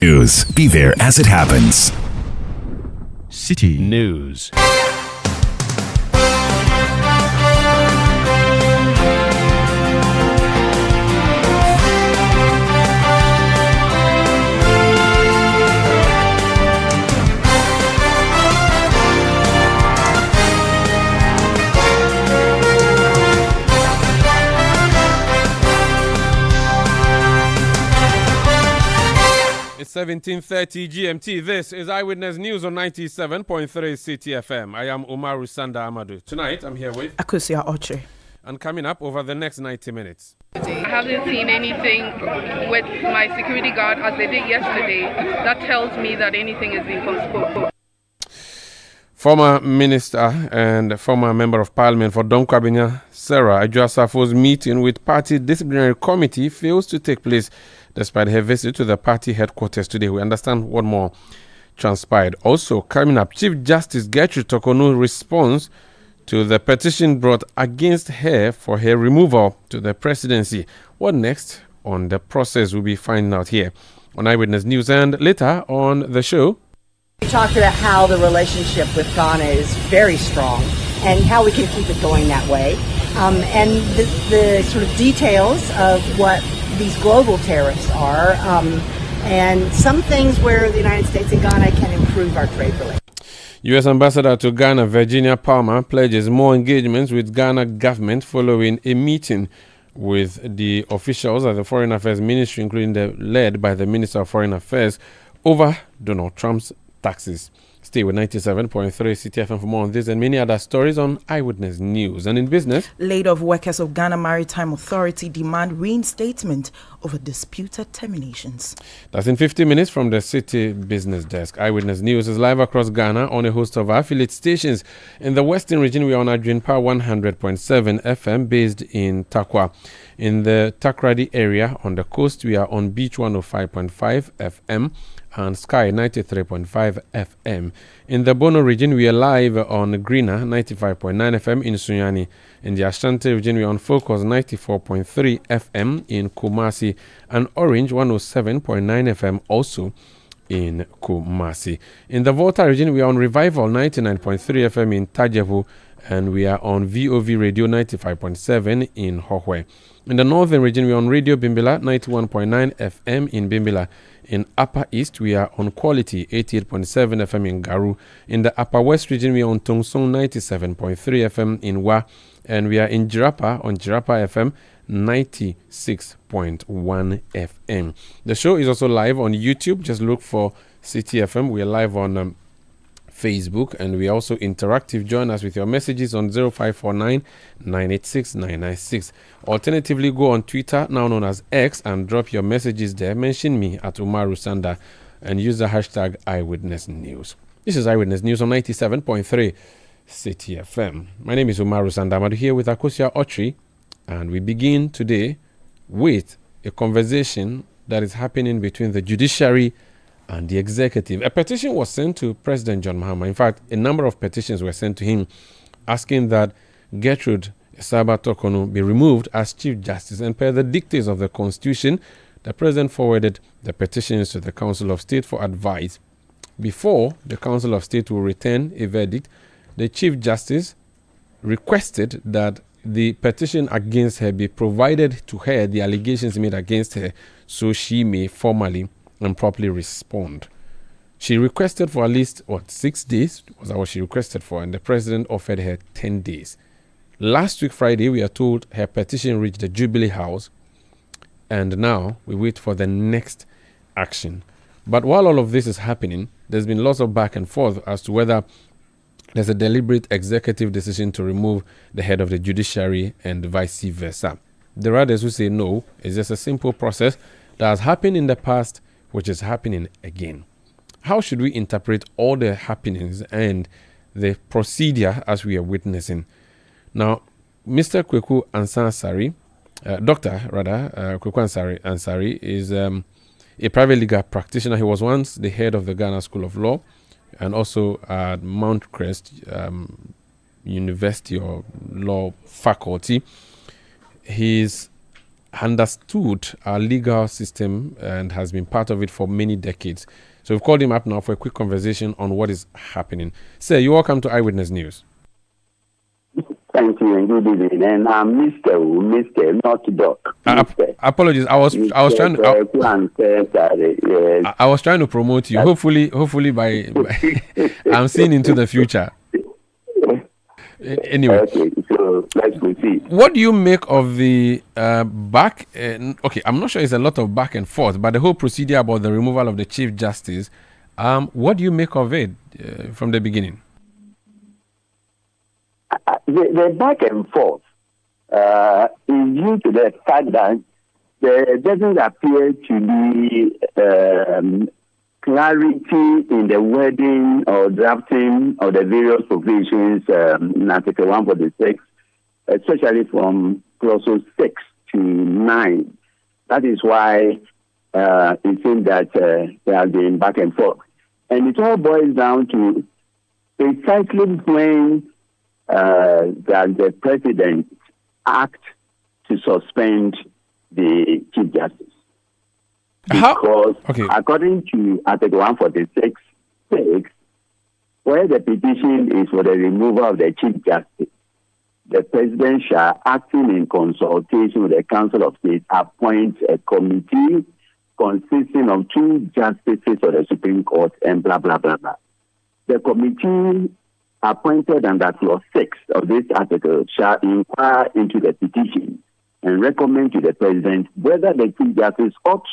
News. Be there as it happens. Citi News. It's 17:30 GMT. This is Eyewitness News on 97.3 Citi FM. I am Umaru Sanda Amadou. Tonight, I'm here with Akusia Oche. And coming up over the next 90 minutes. I haven't seen anything with my security guard as they did yesterday that tells me that anything is being postponed. Former Minister and former Member of Parliament for Donkwabenya, Sarah Adjoasafo's meeting with Party Disciplinary Committee fails to take place despite her visit to the party headquarters today. We understand what more transpired. Also, coming up, Chief Justice Gertrude Tokonu's response to the petition brought against her for her removal to the presidency. What next on the process we'll be finding out here on Eyewitness News, and later on the show. We talked about how the relationship with Ghana is very strong and how we can keep it going that way. And the sort of details of what these global tariffs are, and some things where the United States and Ghana can improve our trade relations. U.S. Ambassador to Ghana, Virginia Palmer, pledges more engagements with Ghana government following a meeting with the officials at the Foreign Affairs Ministry, including led by the Minister of Foreign Affairs, over Donald Trump's taxes. Stay with 97.3 Citi FM for more on this and many other stories on Eyewitness News. And in business, Laid-off workers of Ghana Maritime Authority demand reinstatement over disputed terminations. That's in 50 minutes from the Citi Business Desk. Eyewitness News is live across Ghana on a host of affiliate stations. In the Western region, we are on Adwinpa 100.7 FM based in Takwa. In the Takrady area on the coast, we are on Beach 105.5 FM. And Sky 93.5 FM. In the Bono region, we are live on Greener 95.9 FM in Sunyani. In the Ashanti region, we are on Focus 94.3 FM in Kumasi, and Orange 107.9 FM also in Kumasi. In the Volta region, we are on Revival 99.3 FM in Tajevu, and we are on VOV Radio 95.7 in Hohwe. In the Northern region, we are on Radio Bimbila 91.9 FM in Bimbila. In Upper East, we are on Quality 88.7 FM in Garu. In the Upper West region, we are on Tongsong 97.3 FM in Wa. And we are in Jirapa on Jirapa FM 96.1 FM. The show is also live on YouTube. Just look for Citi FM. We are live on Facebook, and we are also interactive. Join us with your messages on 0549 986 996. Alternatively, go on Twitter, now known as X, and drop your messages there. Mention me at Umaru Sanda and use the hashtag Eyewitness News. This is Eyewitness News on 97.3 Citi FM. My name is Umaru Sanda. I'm here with Akusia Oche, and we begin today with a conversation that is happening between the judiciary and the executive. A petition was sent to President John Mahama. In fact, a number of petitions were sent to him asking that Gertrude Saba Tokonu be removed as Chief Justice. And per the dictates of the Constitution, the President forwarded the petitions to the Council of State for advice. Before the Council of State will return a verdict, the Chief Justice requested that the petition against her be provided to her, the allegations made against her, so she may formally and properly respond. She requested for at least 6 days, was that what she requested for, and the president offered her 10 days. Last week Friday, we are told her petition reached the Jubilee House, and now we wait for the next action. But while all of this is happening, there's been lots of back and forth as to whether there's a deliberate executive decision to remove the head of the judiciary and vice versa. There are others who say no, it's just a simple process that has happened in the past, which is happening again. How should we interpret all the happenings and the procedure as we are witnessing? Now, Mr. Kweku Ansari, Kweku Ansari is a private legal practitioner. He was once the head of the Ghana School of Law and also at Mount Crest University or Law Faculty. He's understood our legal system and has been part of it for many decades. So we've called him up now for a quick conversation on what is happening. Sir, you're welcome to Eyewitness News. Thank you and good evening. And I'm Mr. not Doc. Apologies. I was trying to I was trying to promote you. Hopefully by I'm seeing into the future. Anyway, okay, so let's proceed. What do you make of the okay, I'm not sure it's a lot of back and forth, but the whole procedure about the removal of the Chief Justice, what do you make of it from the beginning? The back and forth is due to the fact that there doesn't appear to be clarity in the wording or drafting of the various provisions in Article 146, especially from clauses 6 to 9. That is why it seems that there has been back and forth. And it all boils down to precisely when that the president act to suspend the Chief Justice. Because according to Article 146.6, where the petition is for the removal of the Chief Justice, the president shall, acting in consultation with the Council of State, appoint a committee consisting of 2 justices of the Supreme Court and blah, blah, blah, blah. The committee appointed under clause 6 of this article shall inquire into the petition and recommend to the president whether the Chief Justice ought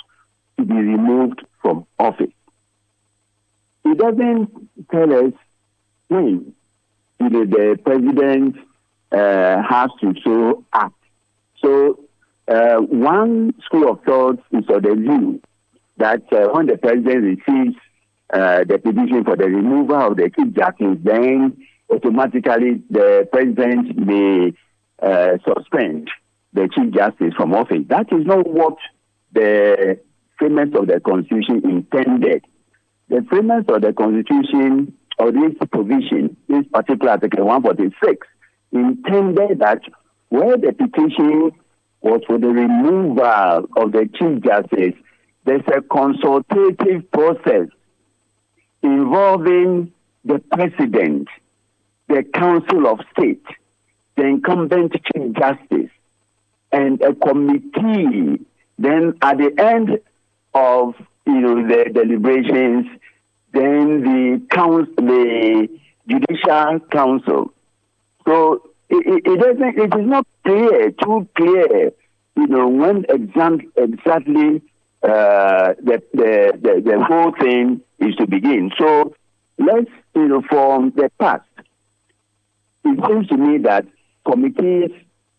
to be removed from office. It doesn't tell us when the president has to so act. So one school of thought is of the view that when the president receives the petition for the removal of the Chief Justice, then automatically the president may suspend the Chief Justice from office. That is not what the framers of the Constitution intended. The framers of the Constitution, or this provision, this particular Article 146, intended that where the petition was for the removal of the Chief Justice, there's a consultative process involving the President, the Council of State, the incumbent Chief Justice, and a committee. Then at the end of the deliberations, then the Judicial Council. So it is not too clear, when exactly the whole thing is to begin. So let's, from the past, it seems to me that committees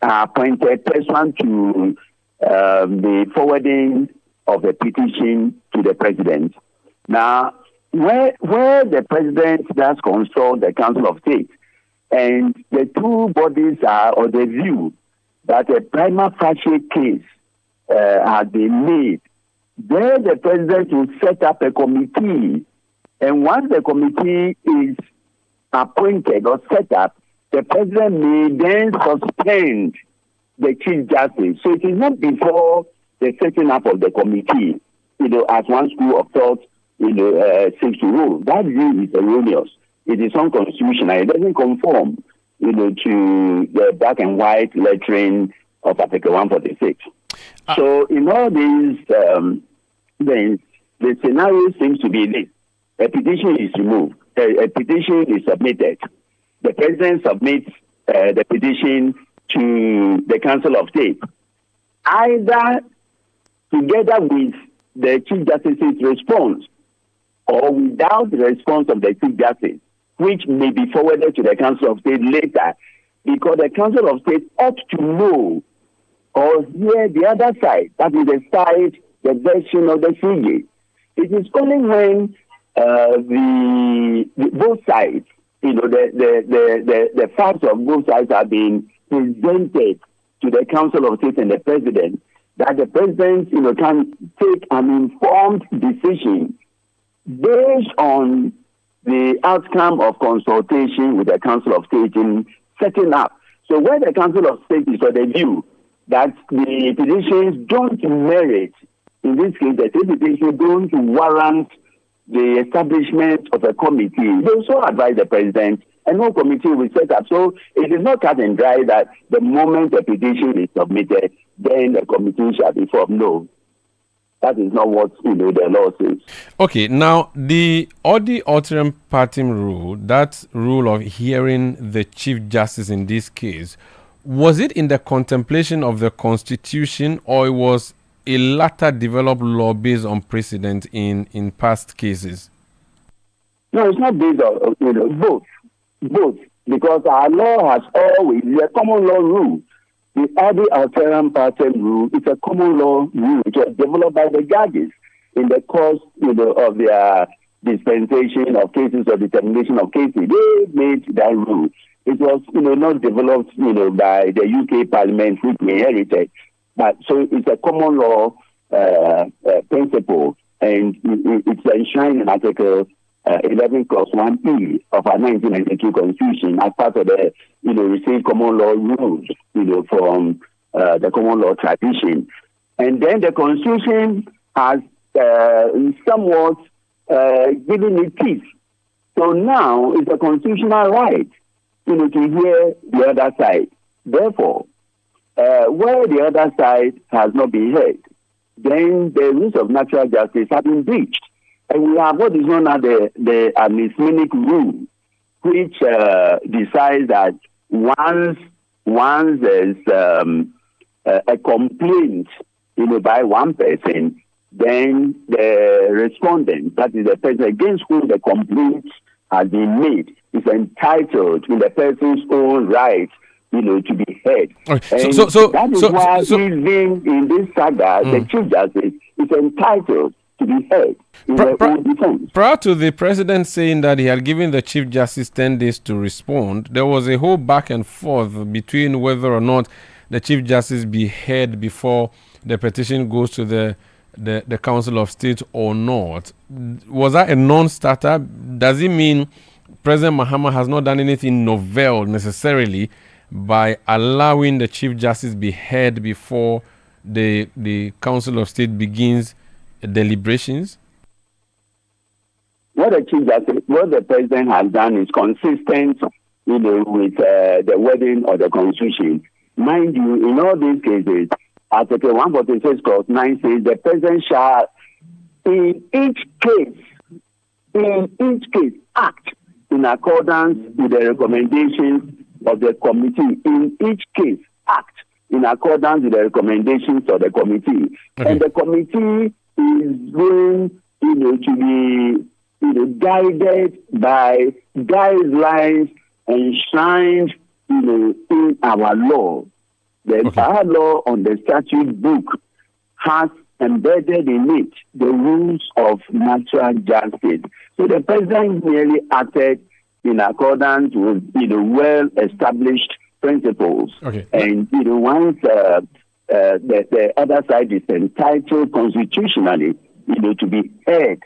are appointed pursuant to the forwarding of the petition to the president. Now, where the president does consult the Council of State, and the 2 bodies are of the view that a prima facie case has been made, there the president will set up a committee, and once the committee is appointed or set up, the president may then suspend the Chief Justice. So it is not before the setting up of the committee, as one school of thought, seeks to rule. That view is erroneous. It is unconstitutional. It doesn't conform, to the black and white lettering of Article 146. So in all these things, the scenario seems to be this. A petition is removed. A petition is submitted. The president submits the petition to the Council of State, either together with the Chief Justice's response or without the response of the Chief Justice, which may be forwarded to the Council of State later, because the Council of State ought to know or hear the other side, that is the version of the CJ. It is only when both sides, the facts of both sides are being presented to the Council of State and the President, that the President, can take an informed decision based on the outcome of consultation with the Council of State in setting up. So where the Council of State is of the view that the petitions don't merit, in this case, the petitions don't warrant the establishment of a committee. They also advise the president, and no committee will set up. So it is not cut and dry that the moment a petition is submitted, then the committee shall be formed. No. That is not what the law says. Okay, now the Odi Alteram Partem rule, that rule of hearing the Chief Justice in this case, was it in the contemplation of the Constitution, or it was a latter developed law based on precedent in past cases? No, it's not based on both, because our law has always a common law rule. The Adi Alteram Partem rule is a common law rule which was developed by the judges in the course of their dispensation of cases or determination of cases. They made that rule. It was not developed by the UK Parliament, which we inherited. But so it's a common law principle, and it's enshrined in Article 11 clause 1E of our 1992 Constitution as part of the received common law rules from the common law tradition. And then the Constitution has somewhat given it teeth. So now it's a constitutional right to hear the other side. Therefore, where the other side has not been heard, then the rules of natural justice have been breached. And we have what is known as the Amisminic rule, which decides that once there's a complaint, by one person, then the respondent, that is the person against whom the complaint has been made, is entitled in the person's own right, to be heard. Okay. And that is why even in this saga, the Chief Justice is entitled to be heard in their own defense. Prior to the president saying that he had given the Chief Justice 10 days to respond, there was a whole back and forth between whether or not the Chief Justice be heard before the petition goes to the Council of State or not. Was that a non-starter? Does it mean President Mahama has not done anything novel necessarily by allowing the Chief Justice be heard before the Council of State begins deliberations? What the president has done is consistent, with the wording of the Constitution. Mind you, in all these cases, Article 146 clause 9 says the president shall, in each case, act in accordance with the recommendations of the committee. In each case, act in accordance with the recommendations of the committee. Okay. And the committee is going, to be, guided by guidelines enshrined, in our law. Our law on the statute book has embedded in it the rules of natural justice. So the president merely acted in accordance with, well-established principles. Okay. And, once the other side is entitled constitutionally, to be heard,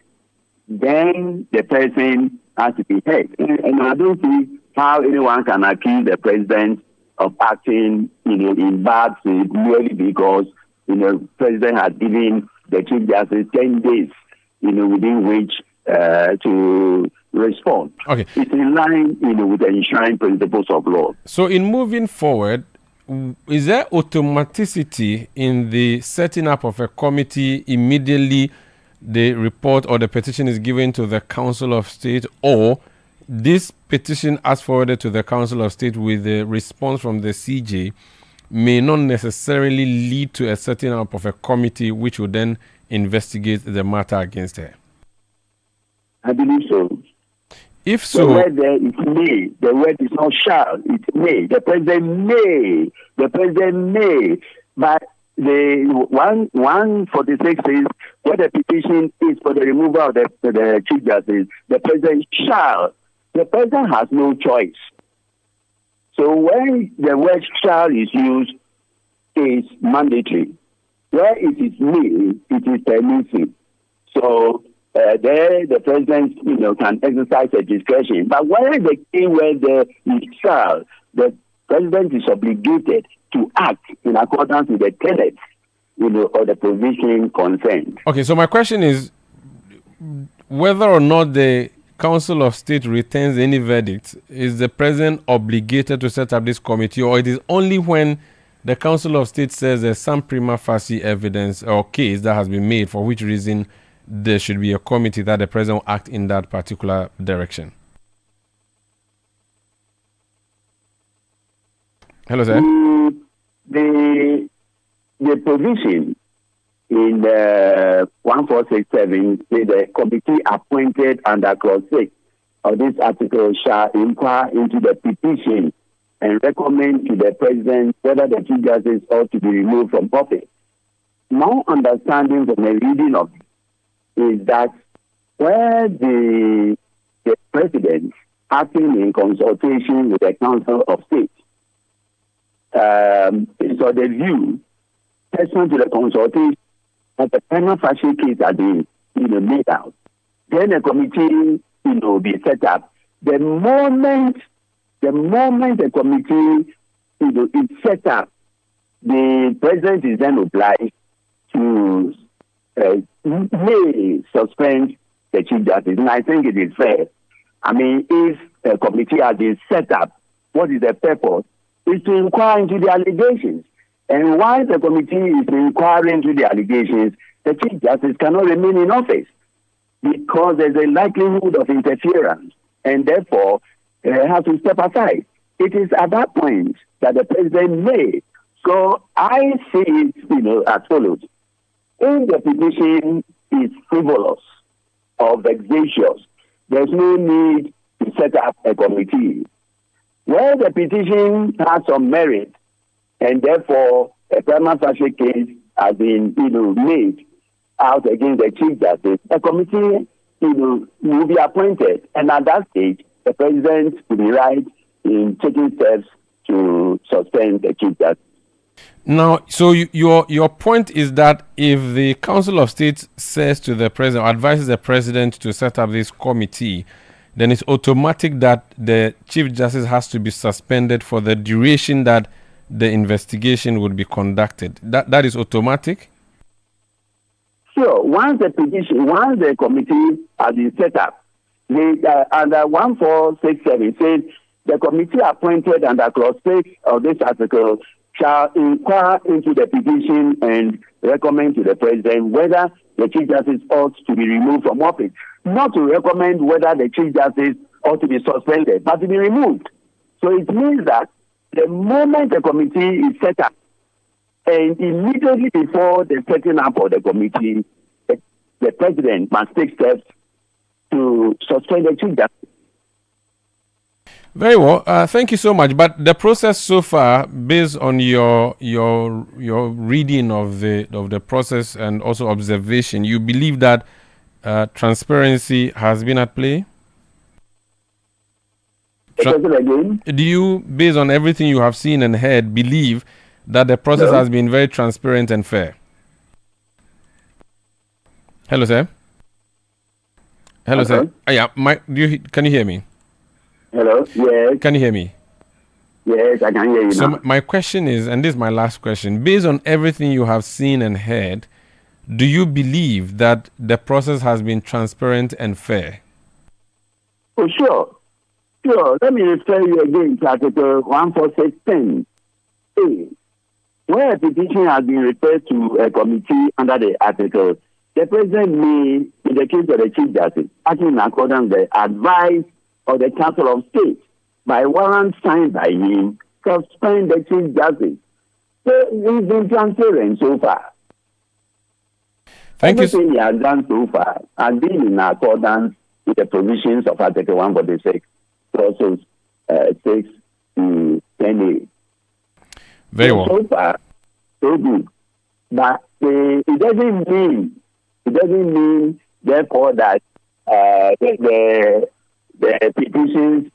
then the person has to be heard. And I don't see how anyone can accuse the president of acting, in bad faith merely because, the president has given the Chief Justice 10 days, within which to respond. Okay. It's in line, with the enshrined principles of law. So in moving forward, is there automaticity in the setting up of a committee immediately the report or the petition is given to the Council of State, or this petition as forwarded to the Council of State with the response from the CJ may not necessarily lead to a setting up of a committee which will then investigate the matter against her? I believe so. If so, the word there is may. The word is not shall. It's may. The president may. The president may. But the 146 says what the petition is for the removal of the Chief Justice, the president shall. The president has no choice. So when the word shall is used, it's mandatory. Where it is may, it is permissive. So there the president, can exercise a discretion. But where the key word there is shall, the President is obligated to act in accordance with the tenets, or the provision concerned. Okay, so my question is whether or not the Council of State returns any verdict, is the President obligated to set up this committee, or it is only when the Council of State says there's some prima facie evidence or case that has been made for which reason there should be a committee that the President will act in that particular direction? Hello, sir. The provision in 1467 say the committee appointed under clause 6 of this article shall inquire into the petition and recommend to the President whether the Chief Justice ought to be removed from office. My understanding from the reading of it is that where the President, acting in consultation with the Council of State, is of the view, pursuant to the consultation, that the prima facie case has been, made out. Then a committee, be set up. The moment the committee, is set up, the President is then obliged to may suspend the Chief Justice. And I think it is fair. I mean, if a committee has been set up, what is the purpose? Is to inquire into the allegations. And while the committee is inquiring into the allegations, the Chief Justice cannot remain in office because there's a likelihood of interference, and therefore has to step aside. It is at that point that the President may. So I see it, as follows. If the petition is frivolous or vexatious, there's no need to set up a committee. Where the petition has some merit, and therefore a prima facie case has been, made out against the Chief Justice, a committee, will be appointed, and at that stage, the President will be right in taking steps to suspend the Chief Justice. Now, so your point is that if the Council of State says to the President, or advises the President to set up this committee, then it's automatic that the Chief Justice has to be suspended for the duration that the investigation would be conducted. That is automatic? Sure. Once the committee has been set up, under 1467 says the committee appointed under clause 6 of this article shall inquire into the petition and recommend to the President whether the Chief Justice ought to be removed from office. Not to recommend whether the Chief Justice ought to be suspended, but to be removed. So it means that the moment the committee is set up, and immediately before the setting up of the committee, the President must take steps to suspend the Chief Justice. Very well. Thank you so much. But the process so far, based on your reading of the process and also observation, you believe that transparency has been at play? Do you, based on everything you have seen and heard, believe that the process has been very transparent and fair? Hello, sir. Hello, sir. Yeah, can you hear me? Hello. Yes. Can you hear me? Yes, I can hear you now. So my question is, and this is my last question, based on everything you have seen and heard, do you believe that the process has been transparent and fair? Oh, sure. Sure. Let me refer you again to Article 14610A. Where a petition has been referred to a committee under the article, the President may, in the case of the Chief Justice, acting in accordance with the advice of the Council of State, by warrant signed by him, suspend the Chief Justice. So it's been transparent so far. Everything he has done so far has been in accordance with the provisions of Article 146, clauses 6 to 10A. Very well. So far, so good. But it doesn't mean, therefore, that the petitions,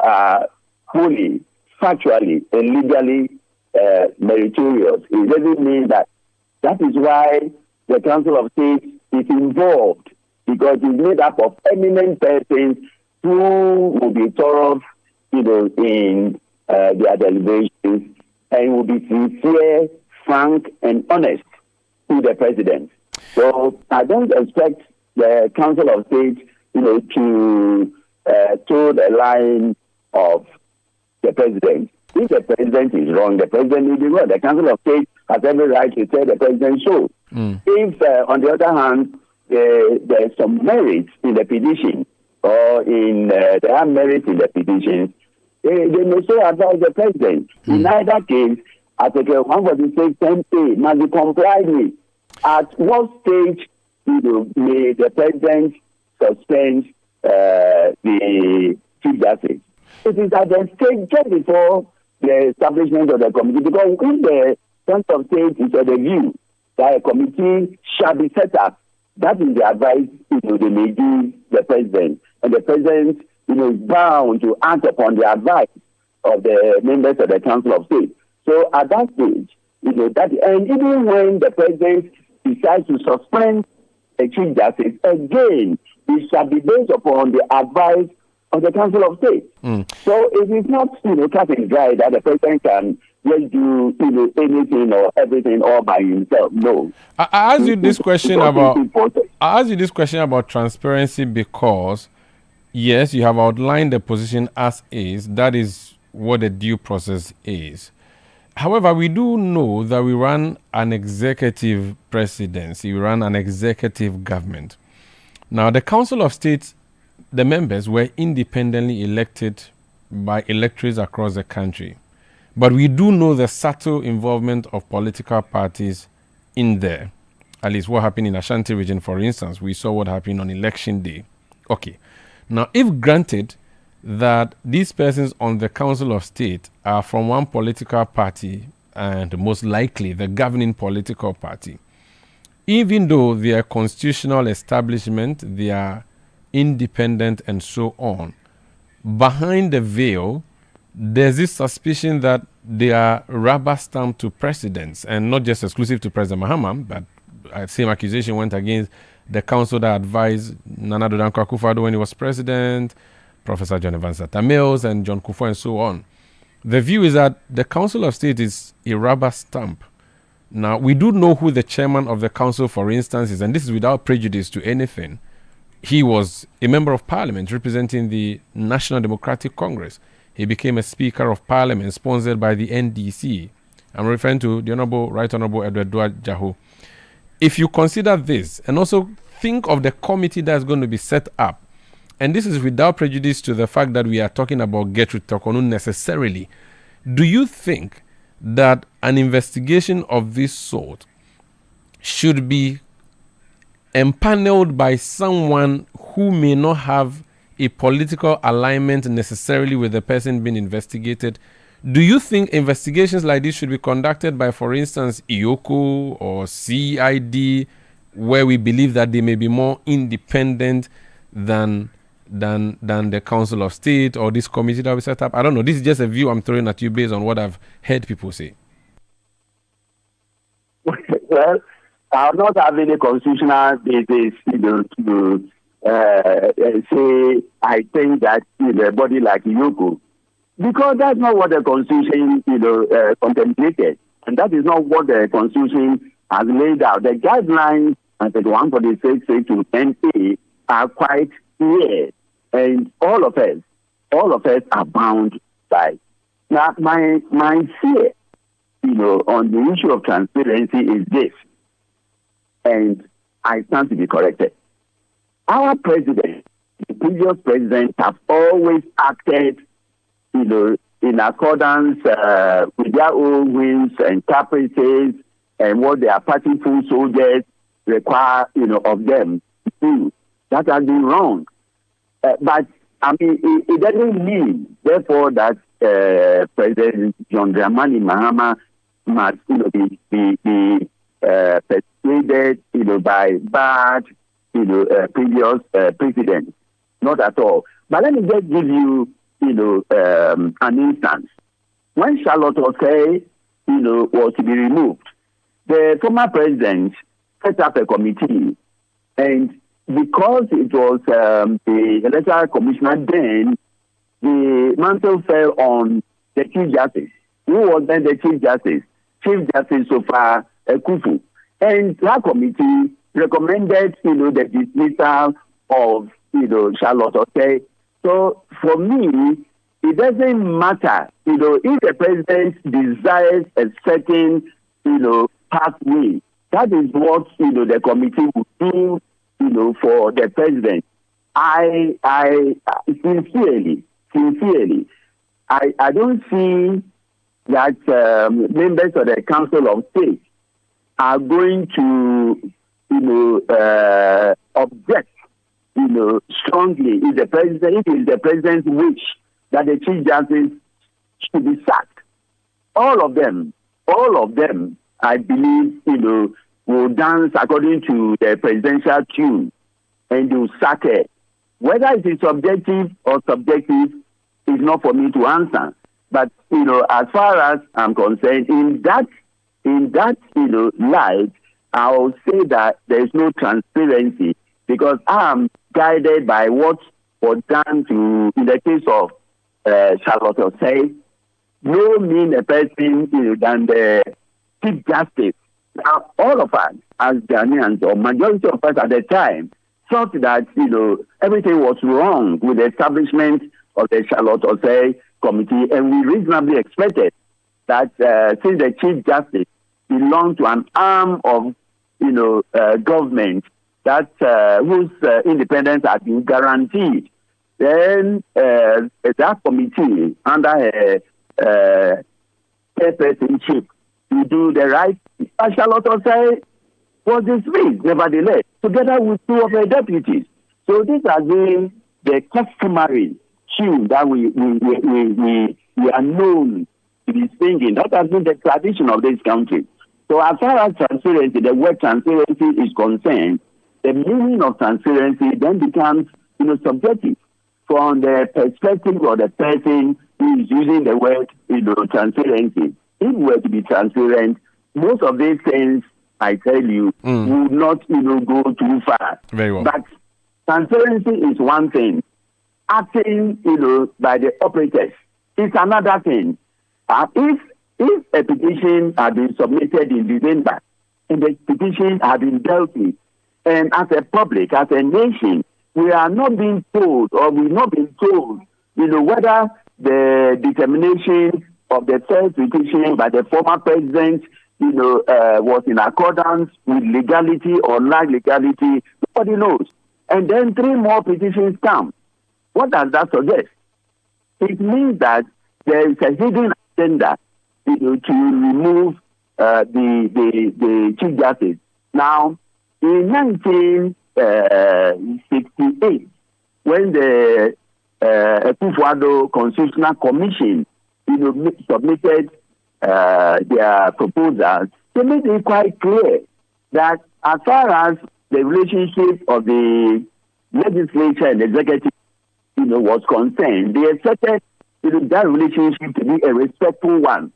are fully, factually, and legally meritorious. It doesn't mean that. That is why the Council of State is involved, because it's made up of eminent persons who will be thorough, in their deliberations and will be sincere, frank, and honest to the president. So I don't expect the Council of State, to toe the line of the president. If the president is wrong, the president will be wrong. The Council of State has every right to tell the president so. If, on the other hand, there's some merit in the petition, or there are merits in the petition, they may so advise the president. In either case, Article 146 10A must be complied with. At what stage may the president suspend the Chief Justice? It is at the stage just before the establishment of the committee, because if the Council of State is of the view that a committee shall be set up, that is the advice they may give the president, and the president is bound to act upon the advice of the members of the Council of State. So at that stage, and even when the president decides to suspend the Chief Justice, again, it shall be based upon the advice of the Council of State. So it is not, cut and dry that the president can just do, anything or everything all by himself. No. I asked you this question about transparency because, yes, you have outlined the position as is. That is what the due process is. However, we do know that we run an executive presidency, we run an executive government. Now, the Council of State, the members were independently elected by electors across the country. But we do know the subtle involvement of political parties in there. At least what happened in Ashanti region, for instance, we saw what happened on election day. Okay. Now, if granted that these persons on the Council of State are from one political party, and most likely the governing political party, even though they are constitutional establishment, they are independent and so on, behind the veil, there's this suspicion that they are rubber stamped to presidents, and not just exclusive to President Mahama, but same accusation went against the council that advised Nana Addo Dankwa Akufo-Addo when he was president, Professor John Evans Atta Mills, and John Kufuor, and so on. The view is that the Council of State is a rubber stamp. Now, we do know who the chairman of the council, for instance, is, and this is without prejudice to anything. He was a member of parliament representing the National Democratic Congress. He became a speaker of parliament sponsored by the NDC. I'm referring to the Right Honorable Edward Jaho. If you consider this and also think of the committee that's going to be set up, and this is without prejudice to the fact that we are talking about Gertrude Torkornoo necessarily, do you think that an investigation of this sort should be empaneled by someone who may not have a political alignment necessarily with the person being investigated? Do you think investigations like this should be conducted by, for instance, IOCO or CID, where we believe that they may be more independent than the Council of State or this committee that we set up? I don't know. This is just a view I'm throwing at you based on what I've heard people say. Well, I'll not have any constitutional basis, to say I think that a body like IOCO, because that's not what the Constitution, contemplated, and that is not what the Constitution has laid out. The guidelines under 146 to 10A are quite clear, and all of us are bound by. Now, my fear, on the issue of transparency is this, and I stand to be corrected. Our president, the previous presidents, have always acted, in accordance with their own whims and caprices and what their partyful soldiers require, of them to do. That has been wrong. But it doesn't mean, therefore, that President John Dramani Mahama must, be persuaded, by bad, previous presidents. Not at all. But let me just give you, an instance. When Charlotte Osei, was to be removed, the former president set up a committee, and because it was the electoral commissioner then, the mantle fell on the Chief Justice. Who was then the Chief Justice? Chief Justice Sofa Kufu. And that committee recommended, the dismissal of, Charlotte Osei. So for me, it doesn't matter, if the president desires a certain, pathway. That is what, the committee will do, for the president. I sincerely, I don't see that members of the Council of State are going to, object, strongly if it is the president's wish that the Chief Justice should be sacked. All of them, I believe, will dance according to the presidential tune and will sack it. Whether it is objective or subjective is not for me to answer. But, as far as I'm concerned, in that, light, I will say that there is no transparency because I am guided by what was done in the case of Charlotte Osei, no mean a person than the Chief Justice. Now, all of us as Ghanaians, or majority of us at the time, thought that, everything was wrong with the establishment of the Charlotte Osei committee, and we reasonably expected that since the Chief Justice belonged to an arm of, government that whose independence had been guaranteed, then that committee under chairpersonship to do the right. Charlotte Osei was dismissed, nevertheless, together with two of her deputies. So this has been the customary tune that we are known to be singing. That has been the tradition of this country. So as far as transparency, the word transparency is concerned, the meaning of transparency then becomes, subjective from the perspective of the person who is using the word, transparency. If we were to be transparent, most of these things, I tell you, would not, go too far. Very well. But transparency is one thing. Acting, by the operators is another thing. If a petition had been submitted in December and the petition had been dealt with, and as a public, as a nation, we are not being told, or we've not been told, whether the determination of the first petition by the former president, was in accordance with legality or lack legality. Nobody knows. And then 3 more petitions come. What does that suggest? It means that there is a hidden agenda, to remove the Chief Justice. Now, in 1968, when the Akufo-Addo Constitutional Commission, submitted their proposals, they made it quite clear that as far as the relationship of the legislature and executive, was concerned, they expected that relationship to be a respectful one.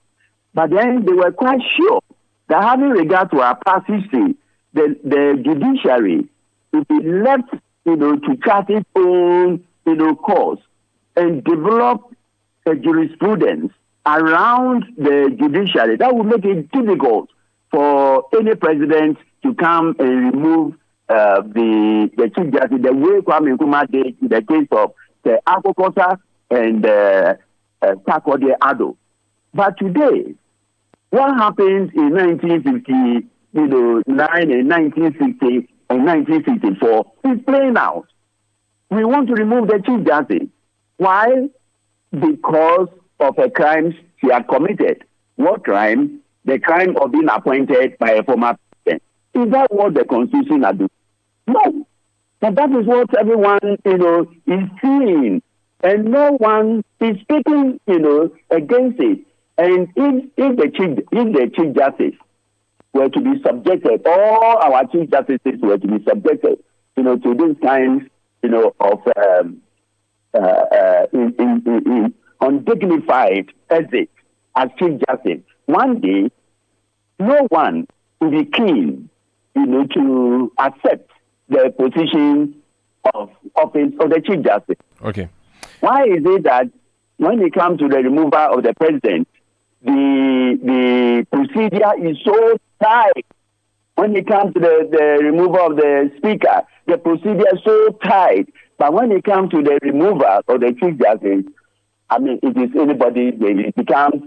But then they were quite sure that having regard to our past history, the judiciary would be left, to chart its own, course and develop a jurisprudence around the judiciary that would make it difficult for any president to come and remove the Chief Justice the way Kwame Nkrumah did in the case of the Akokosa and Sarkodie Addo. But today, what happened in 1959 and 1960 and 1964 is playing out. We want to remove the Chief Justice. Why? Because of a crime she had committed. What crime? The crime of being appointed by a former president. Is that what the Constitution has done? No. But that is what everyone, is seeing. And no one is speaking, against it. And if the Chief Justice were to be subjected, all our Chief Justices were to be subjected, to these kinds, of undignified exit as Chief Justice, one day, no one will be keen, to accept the position of office of the Chief Justice. Okay. Why is it that when it comes to the removal of the president, the procedure is so tight. When it comes to the removal of the speaker, the procedure is so tight. But when it comes to the removal of the chief justice, I mean, it is anybody. It becomes,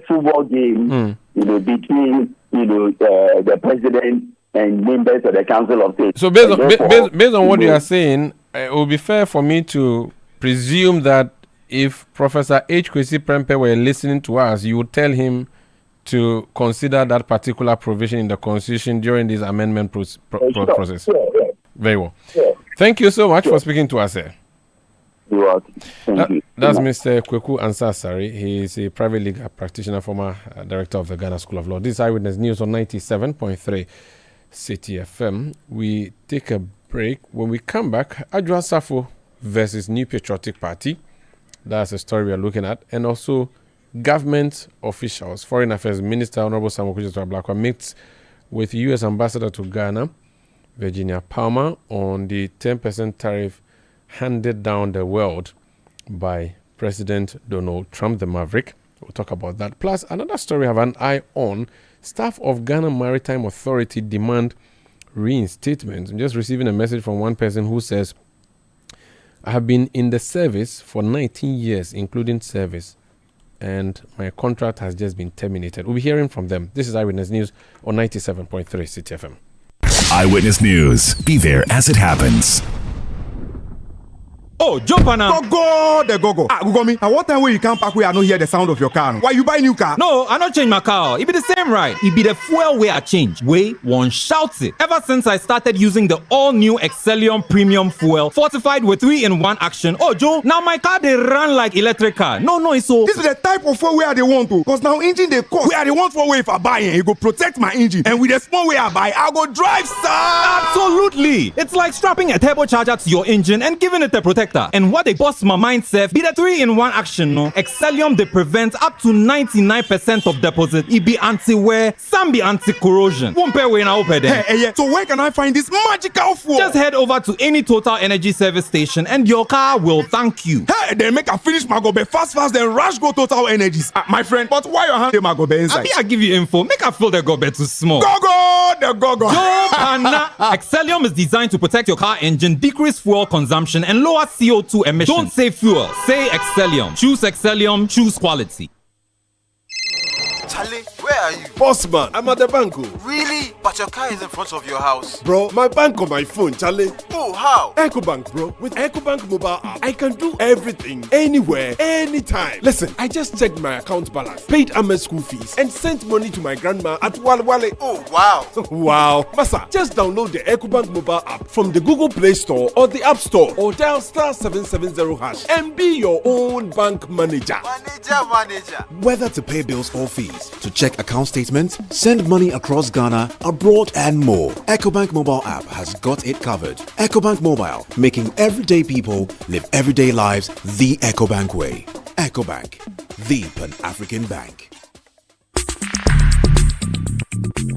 football game, between, the president and members of the Council of State. So based on what you are saying, it would be fair for me to presume that if Professor H. Kwesi Prempeh were listening to us, you would tell him to consider that particular provision in the Constitution during this amendment process. Sure. Very well. Sure. Thank you so much for speaking to us, sir. You're welcome. Thank you. That's Mr. Kweku Ansasari. He is a private legal practitioner, former director of the Ghana School of Law. This is Eyewitness News on 97.3 Citi FM. We take a break. When we come back, Adwoa Safo versus New Patriotic Party. That's the story we are looking at. And also government officials, Foreign Affairs Minister Honorable Samuel Okudzeto Ablakwa meets with U.S. Ambassador to Ghana, Virginia Palmer, on the 10% tariff handed down the world by President Donald Trump, the Maverick. We'll talk about that. Plus, another story I have an eye on. Staff of Ghana Maritime Authority demand reinstatement. I'm just receiving a message from one person who says, I have been in the service for 19 years, including service, and my contract has just been terminated. We'll be hearing from them. This is Eyewitness News on 97.3 Citi FM. Eyewitness News. Be there as it happens. Oh, jump on now. Go. Google me. At what time when you come back, we are not hear the sound of your car? Why you buy new car? No, I not change my car. It be the same ride. It be the fuel way I change. Way one shouts it. Ever since I started using the all-new Excellium Premium Fuel, fortified with 3-in-1 action. Oh, Joe, now my car they run like electric car. No, it's so. This is the type of fuel where they want to. Because now engine they cost. Where they want for way if I buy it, it go protect my engine. And with the small way I buy, I go drive, sir. Absolutely. It's like strapping a turbocharger to your engine and giving it a protector. And what they bust my mind, Seth, be the 3-in-1 action, no? Excellium, they prevent up to 99% of deposit. It be anti-wear, some be anti-corrosion. Won't pay when I open them. Hey, so where can I find this magical fuel? Just head over to any Total Energy service station and your car will thank you. Hey, then make a finish my gobe fast, then rush go Total Energies. My friend, but why your hand my gobe inside? I give you info. Make a feel the gobe too small. Go. Excellium is designed to protect your car engine, decrease fuel consumption, and lower CO2 emissions. Don't say fuel, say Excellium. Choose Excellium, choose quality. Charlie, where are you? Boss man, I'm at the bank. Really? But your car is in front of your house. Bro, my bank on my phone, Charlie. Oh, how? EcoBank, bro. With EcoBank mobile app, I can do everything, anywhere, anytime. Listen, I just checked my account balance, paid Ahmed's school fees, and sent money to my grandma at Walwale. Oh, wow. Wow. Masa, just download the EcoBank mobile app from the Google Play Store or the App Store, or dial *770# and be your own bank manager. Manager. Whether to pay bills or fees, to check account statements, send money across Ghana, abroad, and more, EcoBank mobile app has got it covered. EcoBank Mobile, making everyday people live everyday lives the EcoBank way. EcoBank, the Pan-African bank.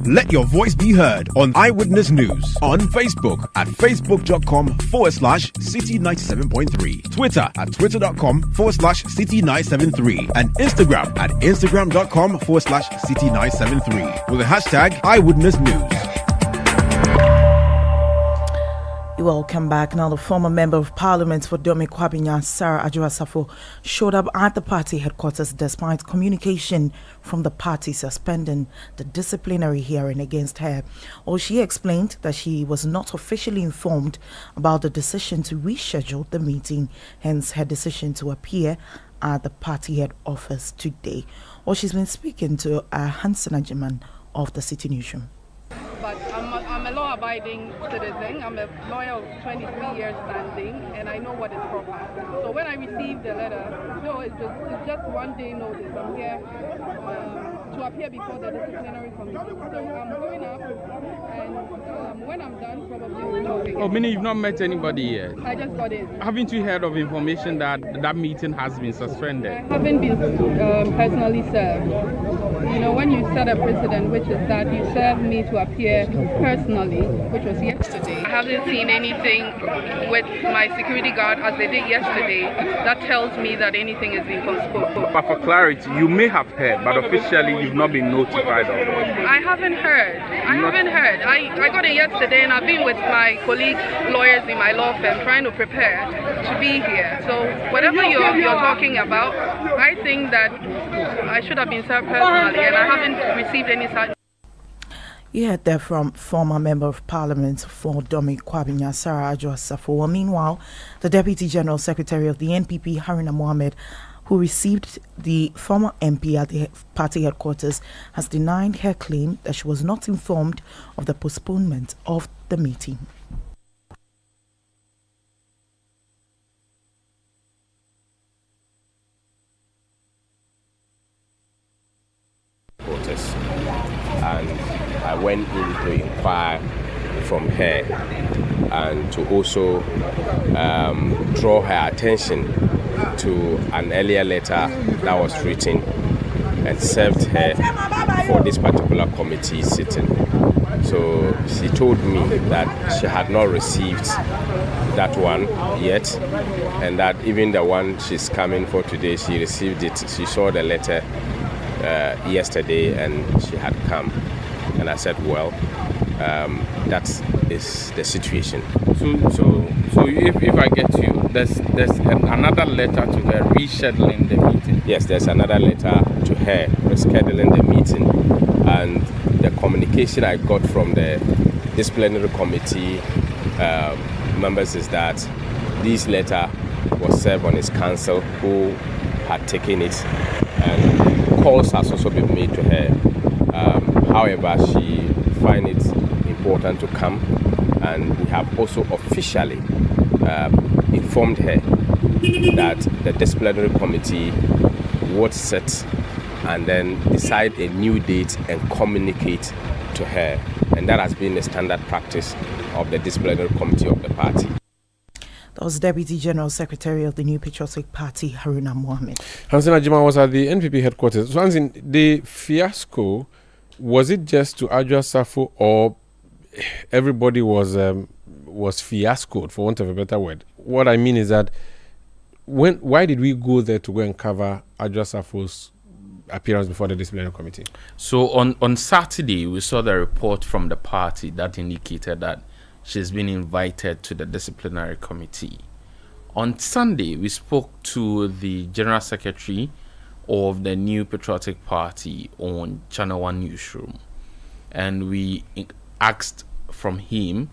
Let your voice be heard on Eyewitness News on Facebook at facebook.com/Citi97.3, Twitter at twitter.com/Citi973, and Instagram at instagram.com/Citi973 with the hashtag Eyewitness News. Welcome back. Now, the former member of parliament for Dome Kwabinya, Sarah Adwoa Safo, showed up at the party headquarters despite communication from the party suspending the disciplinary hearing against her. Or she explained that she was not officially informed about the decision to reschedule the meeting, hence her decision to appear at the party head office today. Or she's been speaking to Hansen Ajiman of the Citi Newsroom. But I'm a law-abiding citizen. I'm a lawyer of 23 years standing, and I know what is proper. So when I received the letter, no, it's just 1 day notice. I'm here to appear before the disciplinary committee. So I'm going up, and when I'm done, probably we'll talk again. Oh, meaning you've not met anybody yet? I just got in. Haven't you heard of information that that meeting has been suspended? I haven't been personally served. when you set a precedent, which is that you served me to appear personally, which was yesterday. I haven't seen anything with my security guard as they did yesterday that tells me that anything is being postponed. But for clarity, you may have heard, but officially you've not been notified of it. I haven't heard. I got it yesterday, and I've been with my colleague lawyers in my law firm trying to prepare to be here. So whatever you're talking about, I think that I should have been served personally, and I haven't received any such. You heard there from former Member of Parliament for Domi Kwabinya, Sarah Ajwa-Safo. Well, meanwhile, the Deputy General Secretary of the NPP, Haruna Mohammed, who received the former MP at the party headquarters, has denied her claim that she was not informed of the postponement of the meeting. And I went in to inquire from her and to also draw her attention to an earlier letter that was written and served her for this particular committee sitting. So she told me that she had not received that one yet, and that even the one she's coming for today, she received it. She saw the letter yesterday and she had come. And I said, well, that is the situation. So if I get you, there's another letter to her rescheduling the meeting. Yes, there's another letter to her rescheduling the meeting, and the communication I got from the disciplinary committee members is that this letter was served on his counsel, who had taken it, and calls has also been made to her. However, she finds it important to come, and we have also officially informed her that the disciplinary committee would sit and then decide a new date and communicate to her. And that has been the standard practice of the disciplinary committee of the party. That was Deputy General Secretary of the New Patriotic Party, Haruna Mohammed. Hansen Ajima was at the NPP headquarters. So, Hansen, the fiasco, was it just to Ajwa-Safo, or everybody was fiascoed, for want of a better word? What I mean is that why did we go there to go and cover Ajwa-Safo's appearance before the disciplinary committee? So on Saturday, we saw the report from the party that indicated that she's been invited to the disciplinary committee. On Sunday, we spoke to the General Secretary of the New Patriotic Party on Channel 1 Newsroom, and we asked from him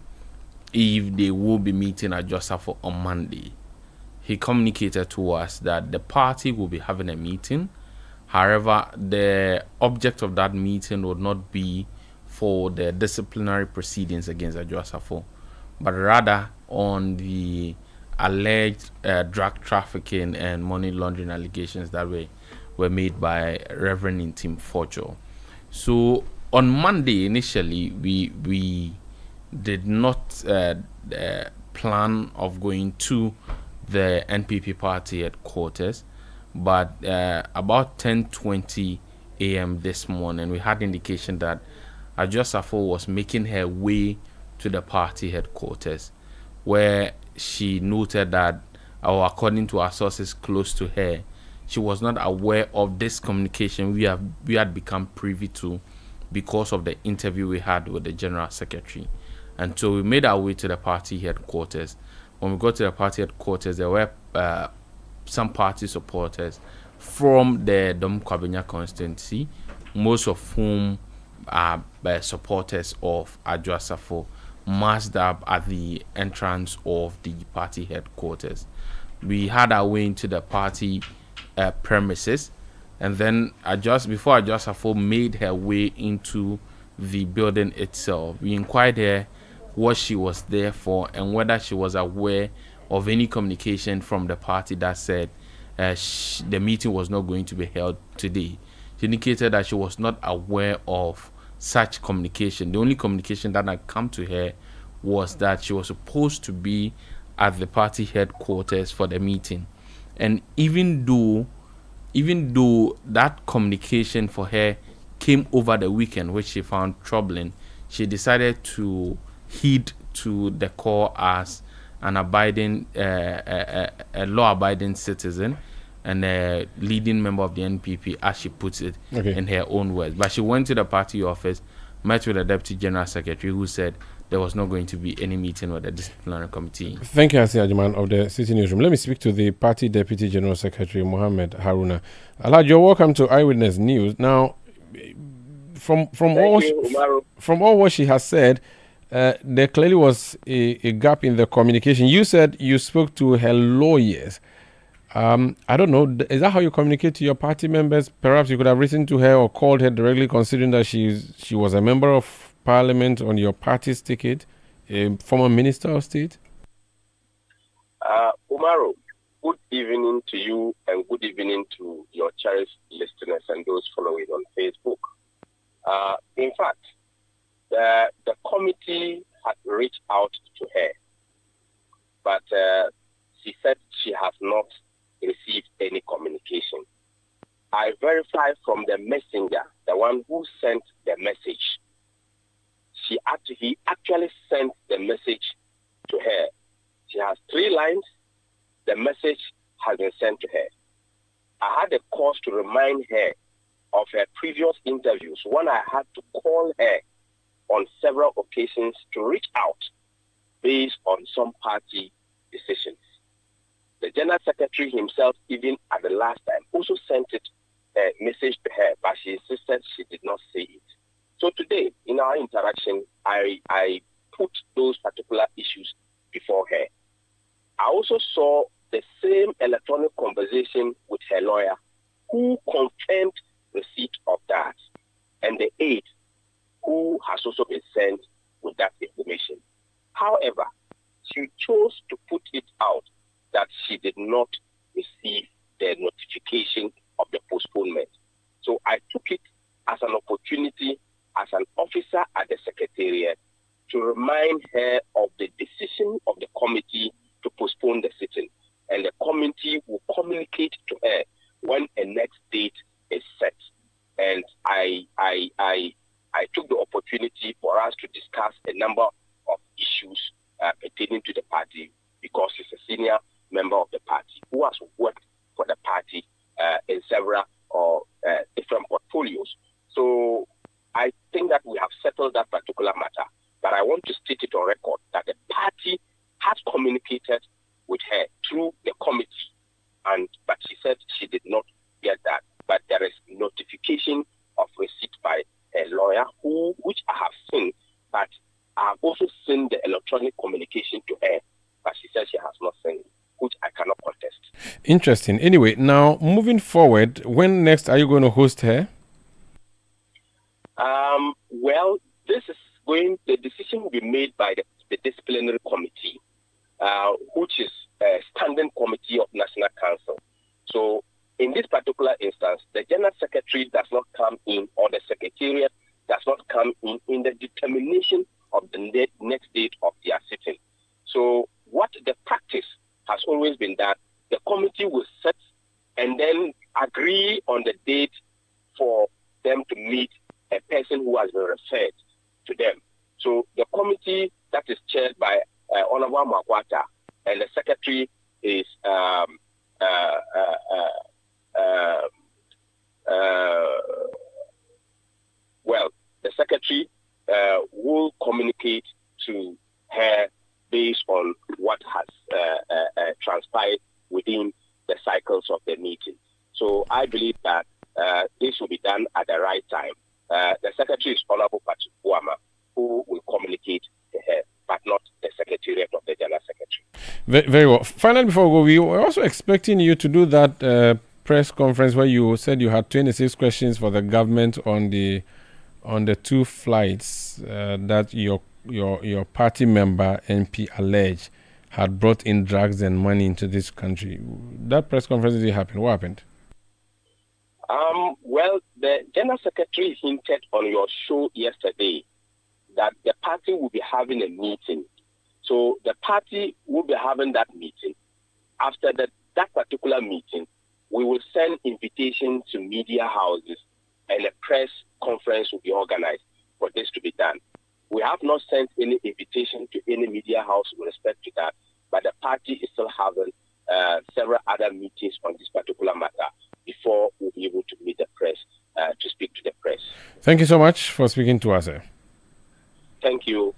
if they will be meeting at Ajwa-Safo on Monday. He communicated to us that the party will be having a meeting. However, the object of that meeting would not be for the disciplinary proceedings against Ajwa-Safo, but rather on the alleged drug trafficking and money laundering allegations that were made by Reverend Intim Fojo. So on Monday, initially, we did not plan of going to the NPP party headquarters, but about 10:20 a.m. this morning, we had indication that Ajwa-Safo was making her way to the party headquarters, where she noted that, or according to our sources close to her, she was not aware of this communication we had become privy to because of the interview we had with the General Secretary. And so we made our way to the party headquarters. When we got to the party headquarters, there were some party supporters from the Dom Kwabinya constituency, most of whom are supporters of Ajwa-Safo, massed up at the entrance of the party headquarters. We had our way into the party premises, and then before Ajwa-Safo made her way into the building itself, we inquired her what she was there for and whether she was aware of any communication from the party that said the meeting was not going to be held today. She indicated that she was not aware of such communication. The only communication that had come to her was that she was supposed to be at the party headquarters for the meeting. And even though that communication for her came over the weekend, which she found troubling, she decided to heed to the call as an abiding, a law-abiding citizen and a leading member of the NPP, as she puts it in her own words. But she went to the party office, met with the Deputy General Secretary, who said there was not going to be any meeting with the disciplinary committee. Thank you, Asi Ajiman of the Citi Newsroom. Let me speak to the party Deputy General Secretary, Mohammed Haruna. Alhaj, you're welcome to Eyewitness News. Now, from all what she has said, there clearly was a gap in the communication. You said you spoke to her lawyers. I don't know. Is that how you communicate to your party members? Perhaps you could have written to her or called her directly, considering that she was a member of Parliament on your party's ticket, a former Minister of State. Umaru, good evening to you and good evening to your cherished listeners and those following on Facebook. In fact, the committee had reached out to her, but she said she has not received any communication. I verified from the messenger, the one who sent the message. He actually sent the message to her. She has 3 lines. The message has been sent to her. I had a cause to remind her of her previous interviews when I had to call her on several occasions to reach out based on some party decisions. The General Secretary himself, even at the last time, also sent a message to her, but she insisted she did not see it. So today, in our interaction, I put those particular issues before her. I also saw the same electronic conversation with her lawyer, who confirmed receipt of that, and the aide, who has also been sent with that information. However, she chose to put it out that she did not receive the notification of the postponement. So I took it as an opportunity as an officer at the Secretariat to remind her of the decision of the committee to postpone the sitting. And the committee will communicate to her when a next date is set. And I took the opportunity for us to discuss a number of issues pertaining to the party, because she's a senior member of the party who has worked for the party in several different portfolios. So I think that we have settled that particular matter, but I want to state it on record that the party has communicated with her through the committee, but she said she did not get that. But there is notification of receipt by a lawyer, which I have seen, but I have also seen the electronic communication to her, but she said she has not seen it, which I cannot contest. Interesting. Anyway, now moving forward, when next are you going to host her? Well, the decision will be made by the disciplinary committee, which is a standing committee of National Council. So in this particular instance, the General Secretary does not come in, or the Secretariat does not come in the determination of the next date of their sitting. So what the practice has always been that the committee will set and then agree on the date for them to meet a person who has been referred to them. So the committee that is chaired by Honorable Makwata, and the secretary is the secretary will communicate to her based on what has transpired within the cycles of the meeting. So I believe that this will be done at the right time. The secretary is Honorable Patrick Buama, who will communicate to her, but not the Secretariat of the General Secretary. Very well. Finally, before we go, we were also expecting you to do that press conference where you said you had 26 questions for the government on the 2 flights that your party member MP alleged had brought in drugs and money into this country. That press conference didn't happen. What happened? Well, the General Secretary hinted on your show yesterday that the party will be having a meeting. So the party will be having that meeting. After that particular meeting, we will send invitations to media houses and a press conference will be organized for this to be done. We have not sent any invitation to any media house with respect to that, but the party is still having several other meetings on this particular matter before we'll be able to meet the press, to speak to the press. Thank you so much for speaking to us. Thank you,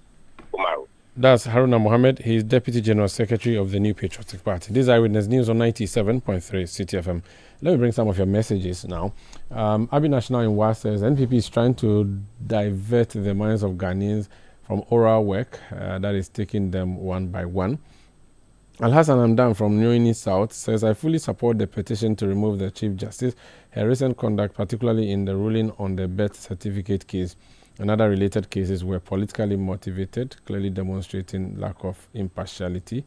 Umaru. That's Haruna Mohammed. He's Deputy General Secretary of the New Patriotic Party. This is Eyewitness News on 97.3 Citi FM. Let me bring some of your messages now. Abi National in WA says NPP is trying to divert the minds of Ghanaians from oral work that is taking them one by one. Al-Hassan Hamdan from Newini South says, I fully support the petition to remove the Chief Justice. Her recent conduct, particularly in the ruling on the birth certificate case and other related cases, were politically motivated, clearly demonstrating lack of impartiality.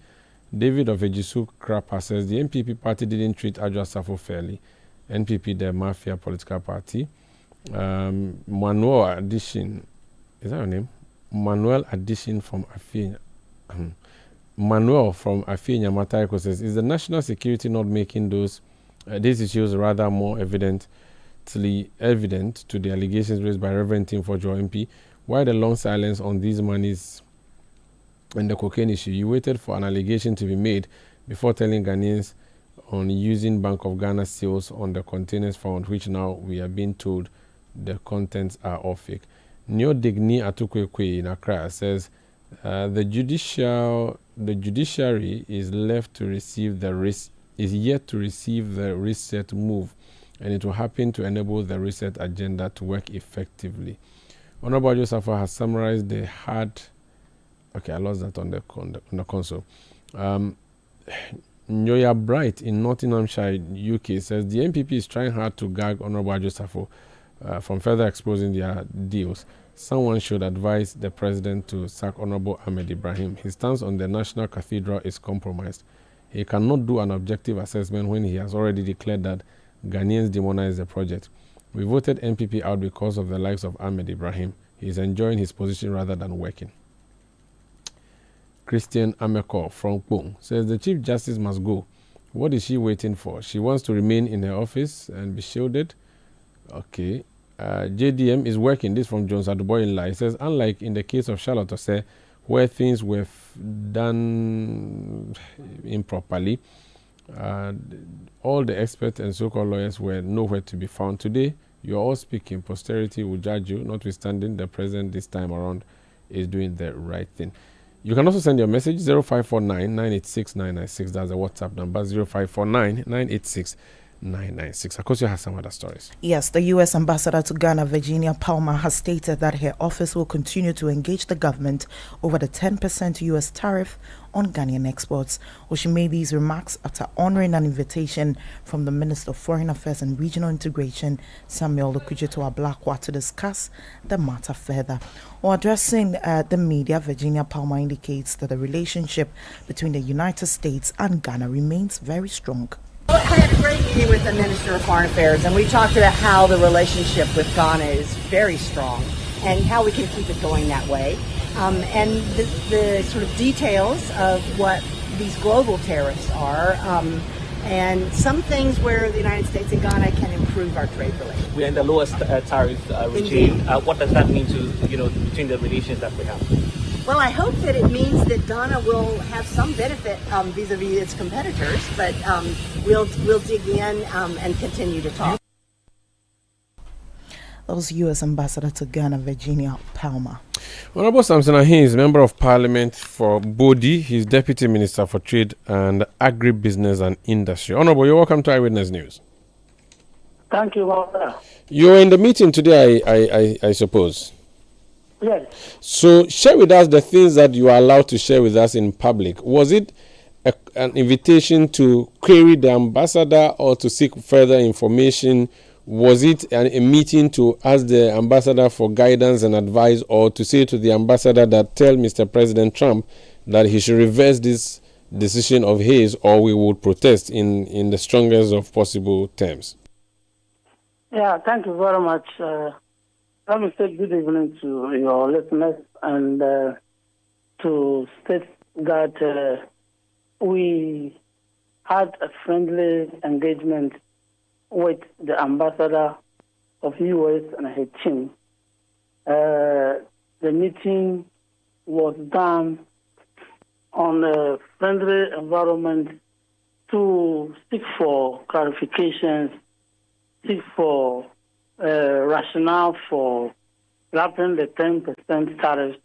David of Ejisu Krapa says, the NPP party didn't treat Adjoa Safo fairly. NPP, the mafia political party. Manuel Addition, is that your name? Manuel Addition from Afinya. Manuel from Afinya Matayako says, is the national security not making these issues rather more evident to the allegations raised by Reverend Tim Fojo MP? Why the long silence on these monies and the cocaine issue? You waited for an allegation to be made before telling Ghanaians on using Bank of Ghana seals on the containers found, which now we are being told the contents are all fake. Neo Digni Atukwekwe in Accra says, the judiciary is left to receive is yet to receive the reset move, and it will happen to enable the reset agenda to work effectively. Honorable Joseph has summarized the hard. Okay, I lost that on the console. Nyoya Bright in Nottinghamshire, UK says the NPP is trying hard to gag Honorable Joseph from further exposing their deals. Someone should advise the president to sack Honorable Ahmed Ibrahim. His stance on the National Cathedral is compromised. He cannot do an objective assessment when he has already declared that Ghanaians demonize the project. We voted NPP out because of the likes of Ahmed Ibrahim. He is enjoying his position rather than working. Christian Ameko from Kpong says the Chief Justice must go. What is she waiting for? She wants to remain in her office and be shielded. Okay. JDM is working. This from Jones Aduboyinla. He says, unlike in the case of Charlotte Ose, where things were done improperly, all the experts and so-called lawyers were nowhere to be found. Today, you are all speaking. Posterity will judge you, notwithstanding the president this time around is doing the right thing. You can also send your message 0549 986 996. That's the WhatsApp number 0549 986 996. Akosio has some other stories. Yes, the U.S. Ambassador to Ghana, Virginia Palmer, has stated that her office will continue to engage the government over the 10% U.S. tariff on Ghanaian exports. She made these remarks after honoring an invitation from the Minister of Foreign Affairs and Regional Integration, Samuel Okudzeto Ablakwa, to discuss the matter further. While addressing the media, Virginia Palmer indicates that the relationship between the United States and Ghana remains very strong. I had a great meeting with the Minister of Foreign Affairs, and we talked about how the relationship with Ghana is very strong and how we can keep it going that way. And the sort of details of what these global tariffs are, and some things where the United States and Ghana can improve our trade relations. We're in the lowest tariff regime. What does that mean to, between the relations that we have? Well, I hope that it means that Ghana will have some benefit vis-a-vis its competitors, but we'll dig in and continue to talk. That was U.S. Ambassador to Ghana, Virginia Palmer. Honorable Samson Ahin, Member of Parliament for Bodi. He's Deputy Minister for Trade and Agribusiness and Industry. Honorable, you're welcome to Eyewitness News. Thank you, Walter. You're in the meeting today, I suppose. Yes. So share with us the things that you are allowed to share with us in public. Was it an invitation to query the ambassador or to seek further information? Was it a meeting to ask the ambassador for guidance and advice, or to say to the ambassador that tell Mr. President Trump that he should reverse this decision of his, or we would protest in the strongest of possible terms? Yeah, thank you very much. Let me say good evening to your listeners, and to state that we had a friendly engagement with the ambassador of U.S. and her team. The meeting was done on a friendly environment to seek for clarifications, seek for rationale for slapping the 10% tariffs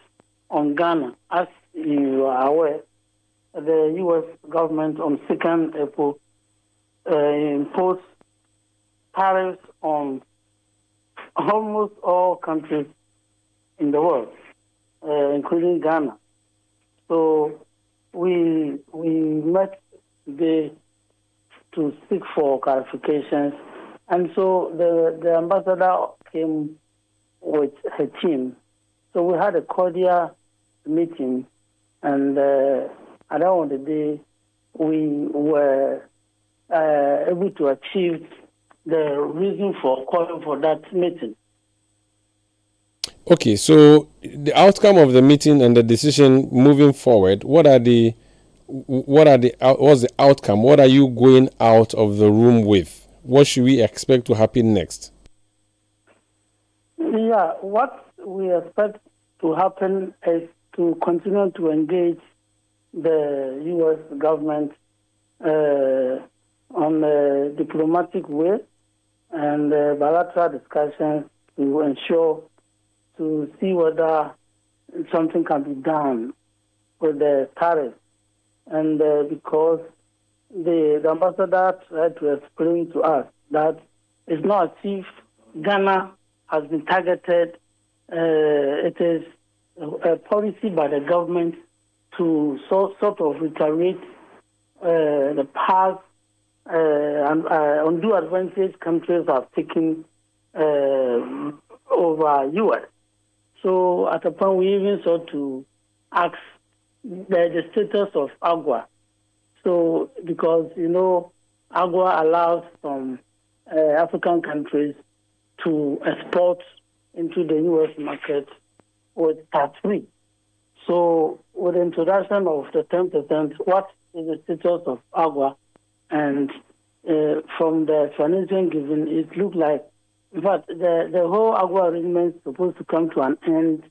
on Ghana. As you are aware, the U.S. government on 2nd April imposed tariffs on almost all countries in the world, including Ghana. So we met today to seek for clarifications, and so the ambassador came with her team. So we had a cordial meeting, and at the end of the day, we were able to achieve the reason for calling for that meeting. Okay, so the outcome of the meeting and the decision moving forward, what's the outcome? What are you going out of the room with? What should we expect to happen next? Yeah, what we expect to happen is to continue to engage the U.S. government on a diplomatic way and bilateral discussions to ensure to see whether something can be done with the tariff. And because the ambassador tried to explain to us that it's not as if Ghana has been targeted. It is a policy by the government to sort of reiterate the past and undue advantage countries have taken over U.S. So at a point we even sought to ask the status of AGUA. So because, AGUA allows some African countries to export into the U.S. market with tax-free. So with the introduction of the 10%, what is the status of AGUA? And from the explanation given, it looked like, in fact, the whole AGUA arrangement is supposed to come to an end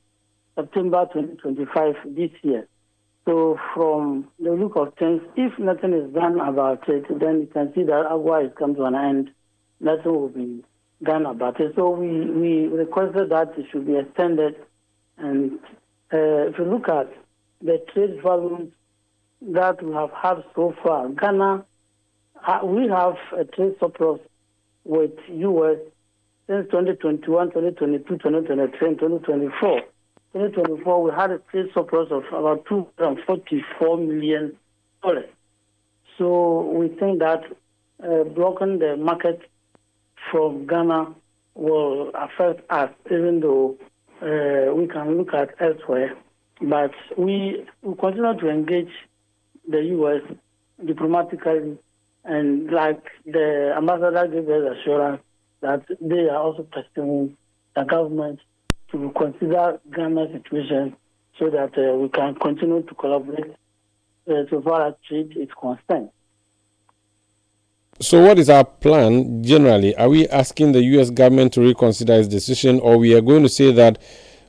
September 2025 this year. So from the look of things, if nothing is done about it, then you can see that AGUA has come to an end. Nothing will be done about it. So we requested that it should be extended. And if you look at the trade volumes that we have had so far, Ghana, we have a trade surplus with U.S. since 2021, 2022, 2023, and 2024. 2024, we had a trade surplus of about $244 million. So we think that blocking the market from Ghana will affect us, even though we can look at elsewhere. But we continue to engage the U.S. diplomatically, and like the ambassador gave us assurance that they are also pursuing the government to consider Ghana's situation so that we can continue to collaborate so far as trade is concerned. So what is our plan generally? Are we asking the U.S. government to reconsider its decision, or we are going to say that,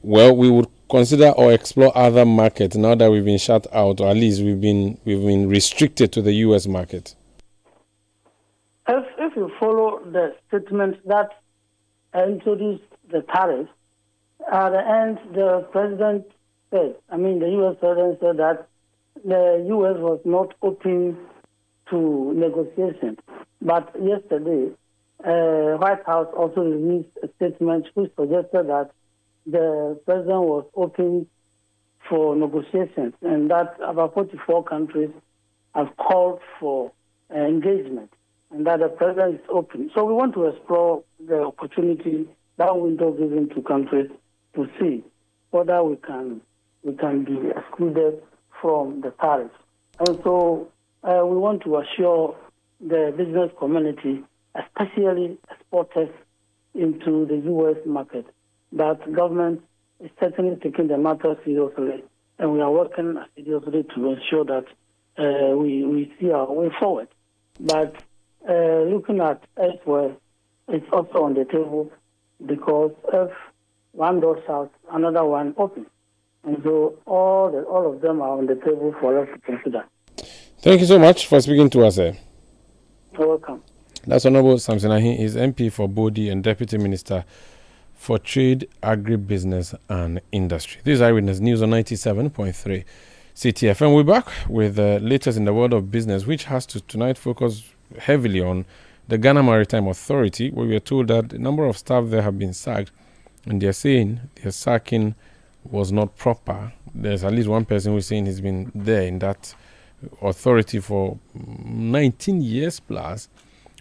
well, we would consider or explore other markets now that we've been shut out, or at least we've been restricted to the U.S. market? If you follow the statement that introduced the tariffs, at the end, the president said, the U.S. president said that the U.S. was not open to negotiation. But yesterday, White House also released a statement which suggested that the president was open for negotiations and that about 44 countries have called for engagement and that the president is open. So we want to explore the opportunity, that window given to countries to see whether we can be excluded from the tariffs. And so we want to assure the business community, especially exporters into the U.S. market, that government is certainly taking the matter seriously, and we are working seriously to ensure that we see our way forward. But looking at elsewhere, it's also on the table. because if one door shuts, another one opens. And so all of them are on the table for us to consider. Thank you so much for speaking to us. You're welcome. That's Honorable Samson Ahi. He's MP for Bodi and Deputy Minister for Trade, Agribusiness and Industry. This is Eyewitness News on 97.3 Citi FM. We're back with the latest in the world of business, which has to tonight focus heavily on the Ghana Maritime Authority, where we are told that a number of staff there have been sacked, and they're saying their sacking was not proper. There's at least one person who's saying he's been there in that authority for 19 years plus,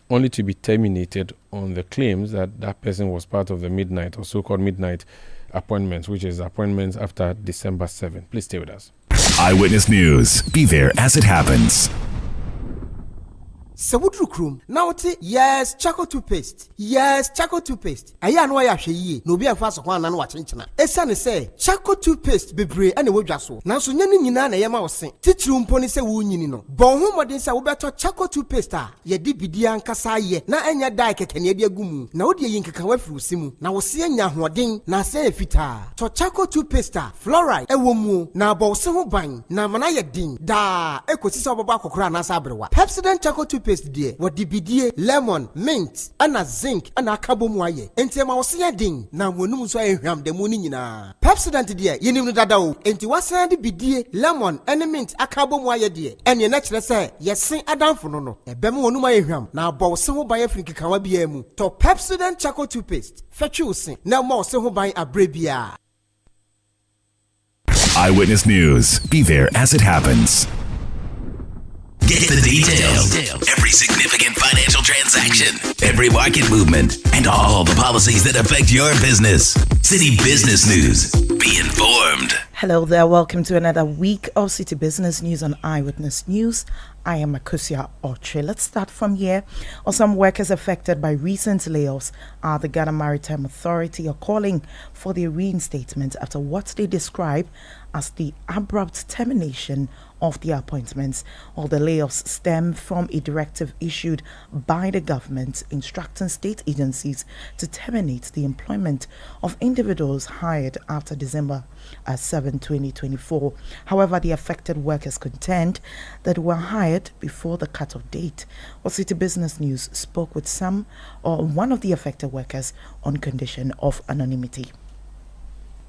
only to be terminated on the claims that that person was part of the midnight or so-called midnight appointments, which is appointments after December 7. Please stay with us. Eyewitness News. Be there as it happens. Sewudru krum na wote yes charcoal toothpaste aya no ya hwe yie na obi afa so hwan na no wa chenchena esane se charcoal toothpaste bebre ane wodwa so na so nya ni nyina na yema wo se titru mpo ni se wo nyini no bon ho modin se wo beto charcoal toothpaste a ye di bidia nkasa ye na anya dai kekene ade agumu na wodi yin keka wafiri usimu na wo se nya hoden na se efita to charcoal toothpaste fluoride ewo mu na bo se ho ban na mana ye din da ekosi se obaba kokora na sa abrewa Pepsodent charcoal toothpaste dear what dibidie lemon mint ana zinc ana akabomu aye enti ma wo se din na wonum so ehwam de mu ni nyina Pepsodent dear yenim no dada o enti wasan de bidie lemon ene mint akabomu aye dear ene na kire se yesen adamfo no ebem wonum ehwam na abo se ho ban afiri kekawa bia mu to Pepsodent charcoal toothpaste fetwi usin na ma wo se ho ban abrebia. Eyewitness News. Be there as it happens. Get the details. Every significant financial transaction, every market movement, and all the policies that affect your business. Citi Business News. Be informed. Hello there. Welcome to another week of Citi Business News on Eyewitness News. I am Akusia Oche. Let's start from here. Some workers affected by recent layoffs at the Ghana Maritime Authority are calling for their reinstatement after what they describe as the abrupt termination of their appointments. All the layoffs stem from a directive issued by the government instructing state agencies to terminate the employment of individuals hired after December 7, 2024. However, the affected workers contend that were hired before the cut-off date. Citi Business News spoke with one of the affected workers on condition of anonymity.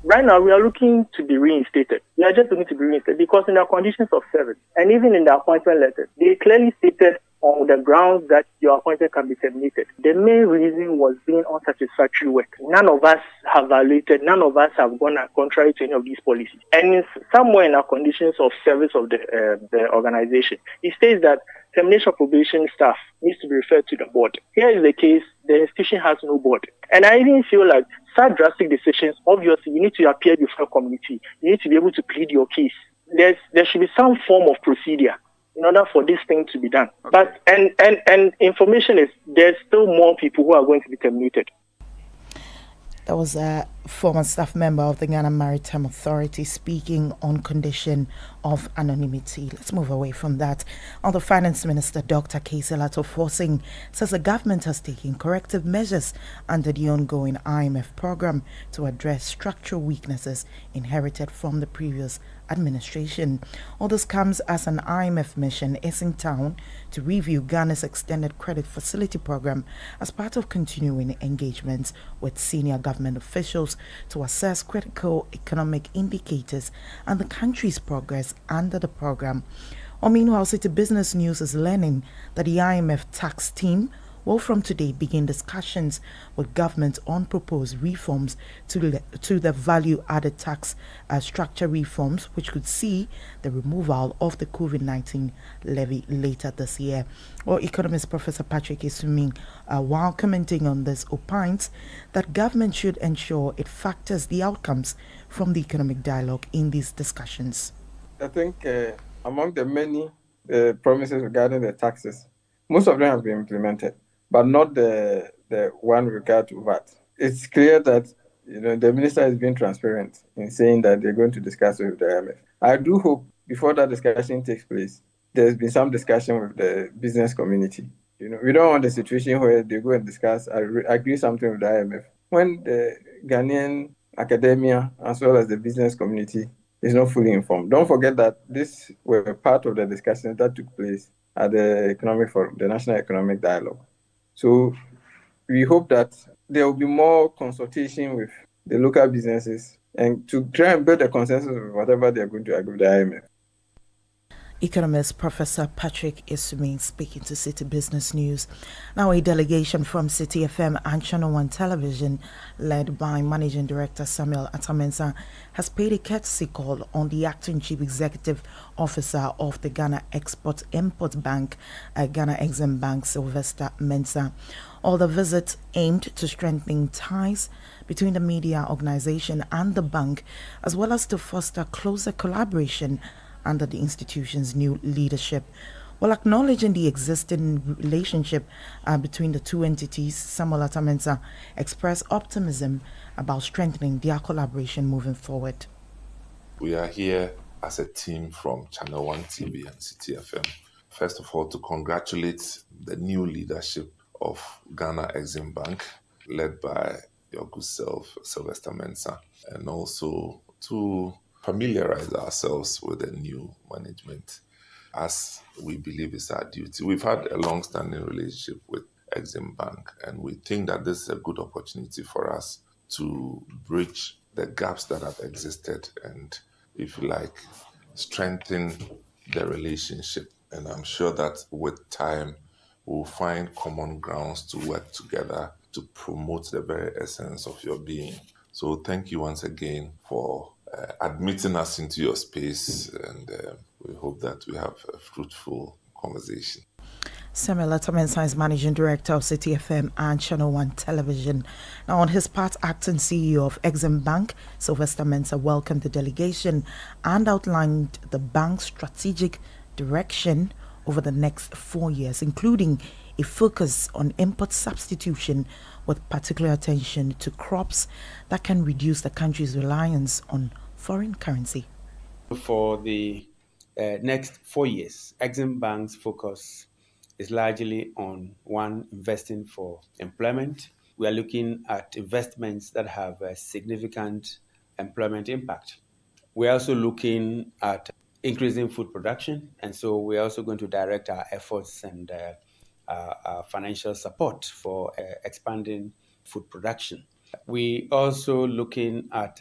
Right now, we are looking to be reinstated. We are just looking to be reinstated because in our conditions of service and even in the appointment letters, they clearly stated on the grounds that your appointment can be terminated. The main reason was being unsatisfactory work. None of us have violated, none of us have gone contrary to any of these policies. And it's somewhere in our conditions of service of the organization, it states that termination of probation staff needs to be referred to the board. Here is the case, the institution has no board. And I even feel like such drastic decisions, obviously, you need to appear before a committee. You need to be able to plead your case. There should be some form of procedure in order for this thing to be done. Okay. But and information is there's still more people who are going to be terminated. That was a former staff member of the Ghana Maritime Authority speaking on condition of anonymity. Let's move away from that. The Finance Minister, Dr. Casey Lato-Forsing, says the government has taken corrective measures under the ongoing IMF program to address structural weaknesses inherited from the previous administration. All this comes as an IMF mission is in town to review Ghana's extended credit facility program as part of continuing engagements with senior government officials to assess critical economic indicators and the country's progress under the program. Meanwhile, Citi Business News is learning that the IMF tax team will from today begin discussions with government on proposed reforms to the value-added tax structure reforms, which could see the removal of the COVID-19 levy later this year. Economist Professor Patrick Isuming, while commenting on this, opines that government should ensure it factors the outcomes from the economic dialogue in these discussions. I think among the many promises regarding the taxes, most of them have been implemented, but not the one regard to VAT. It's clear that the minister is being transparent in saying that they're going to discuss with the IMF. I do hope before that discussion takes place, there's been some discussion with the business community. We don't want a situation where they go and discuss, agree something with the IMF, when the Ghanaian academia as well as the business community is not fully informed. Don't forget that this were part of the discussions that took place at the Economic Forum, the National Economic Dialogue. So we hope that there will be more consultation with the local businesses and to try and build a consensus of whatever they're going to agree with the IMF. Economist Professor Patrick Isumi speaking to Citi Business News. Now, a delegation from Citi FM and Channel 1 Television, led by Managing Director Samuel Atamensa, has paid a courtesy call on the Acting Chief Executive Officer of the Ghana Export-Import Bank, Ghana Exim Bank, Sylvester Mensah. All the visits aimed to strengthen ties between the media organization and the bank, as well as to foster closer collaboration under the institution's new leadership. While acknowledging the existing relationship between the two entities, Samuel Atamensa expressed optimism about strengthening their collaboration moving forward. We are here as a team from Channel 1 TV and Citi FM. First of all, to congratulate the new leadership of Ghana Exim Bank, led by your good self, Sylvester Mensah, and also to familiarize ourselves with the new management, as we believe is our duty. We've had a long-standing relationship with Exim Bank, and we think that this is a good opportunity for us to bridge the gaps that have existed and, if you like, strengthen the relationship. And I'm sure that with time, we'll find common grounds to work together to promote the very essence of your being. So thank you once again for admitting us into your space, and we hope that we have a fruitful conversation. Samuel Atamensa is Managing Director of Citi FM and Channel 1 Television. Now, on his part, Acting CEO of Exim Bank, Sylvester Mensah, welcomed the delegation and outlined the bank's strategic direction over the next 4 years, including a focus on import substitution with particular attention to crops that can reduce the country's reliance on foreign currency. For the next 4 years, Exim Bank's focus is largely on, one, investing for employment. We are looking at investments that have a significant employment impact. We're also looking at increasing food production, and so we're also going to direct our efforts and our financial support for expanding food production. We also looking at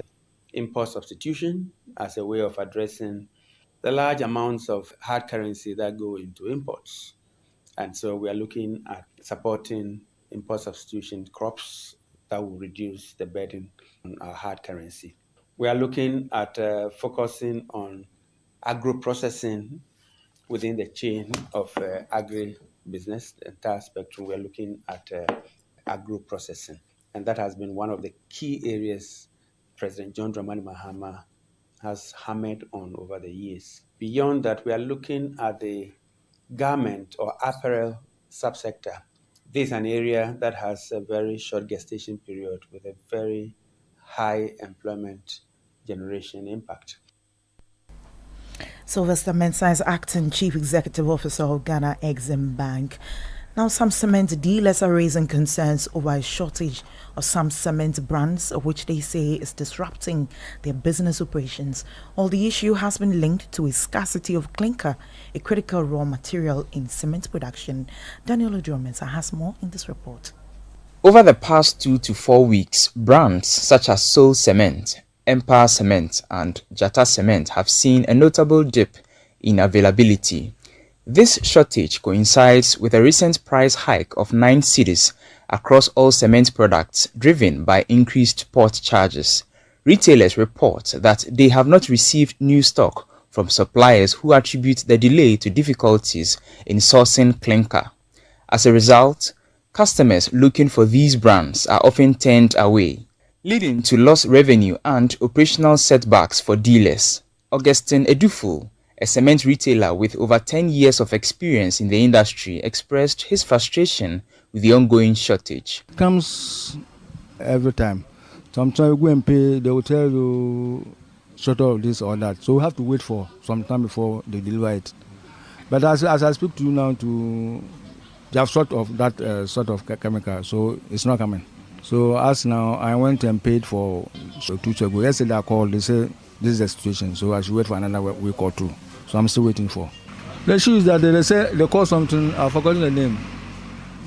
import substitution as a way of addressing the large amounts of hard currency that go into imports. And so we are looking at supporting import substitution crops that will reduce the burden on our hard currency. We are looking at focusing on agro-processing within the chain of agri-business, the entire spectrum. We are looking at agro-processing. And that has been one of the key areas President John Dramani Mahama has hammered on over the years. Beyond that, we are looking at the garment or apparel subsector. This is an area that has a very short gestation period with a very high employment generation impact. Sylvester Mensah is Acting Chief Executive Officer of Ghana Exim Bank. Now, some cement dealers are raising concerns over a shortage of some cement brands, which they say is disrupting their business operations. All the issue has been linked to a scarcity of clinker, a critical raw material in cement production. Daniel Odromesa has more in this report. Over the past 2 to 4 weeks, brands such as Soul Cement, Empire Cement and Jata Cement have seen a notable dip in availability. This shortage coincides with a recent price hike of 9 cedis across all cement products, driven by increased port charges. Retailers report that they have not received new stock from suppliers who attribute the delay to difficulties in sourcing clinker. As a result, customers looking for these brands are often turned away, leading to lost revenue and operational setbacks for dealers. Augustine Eduful, a cement retailer with over 10 years of experience in the industry, expressed his frustration with the ongoing shortage. Comes every time. Sometimes you go and pay, they will tell you short of this or that. So we have to wait for some time before they deliver it. But as I speak to you now, they have sort of that sort of chemical, so it's not coming. So as now, I went and paid for 2 weeks ago. Yesterday I called, they said this is the situation, so I should wait for another week or 2. So I'm still waiting for. The issue is that they say they call something, I've forgotten the name.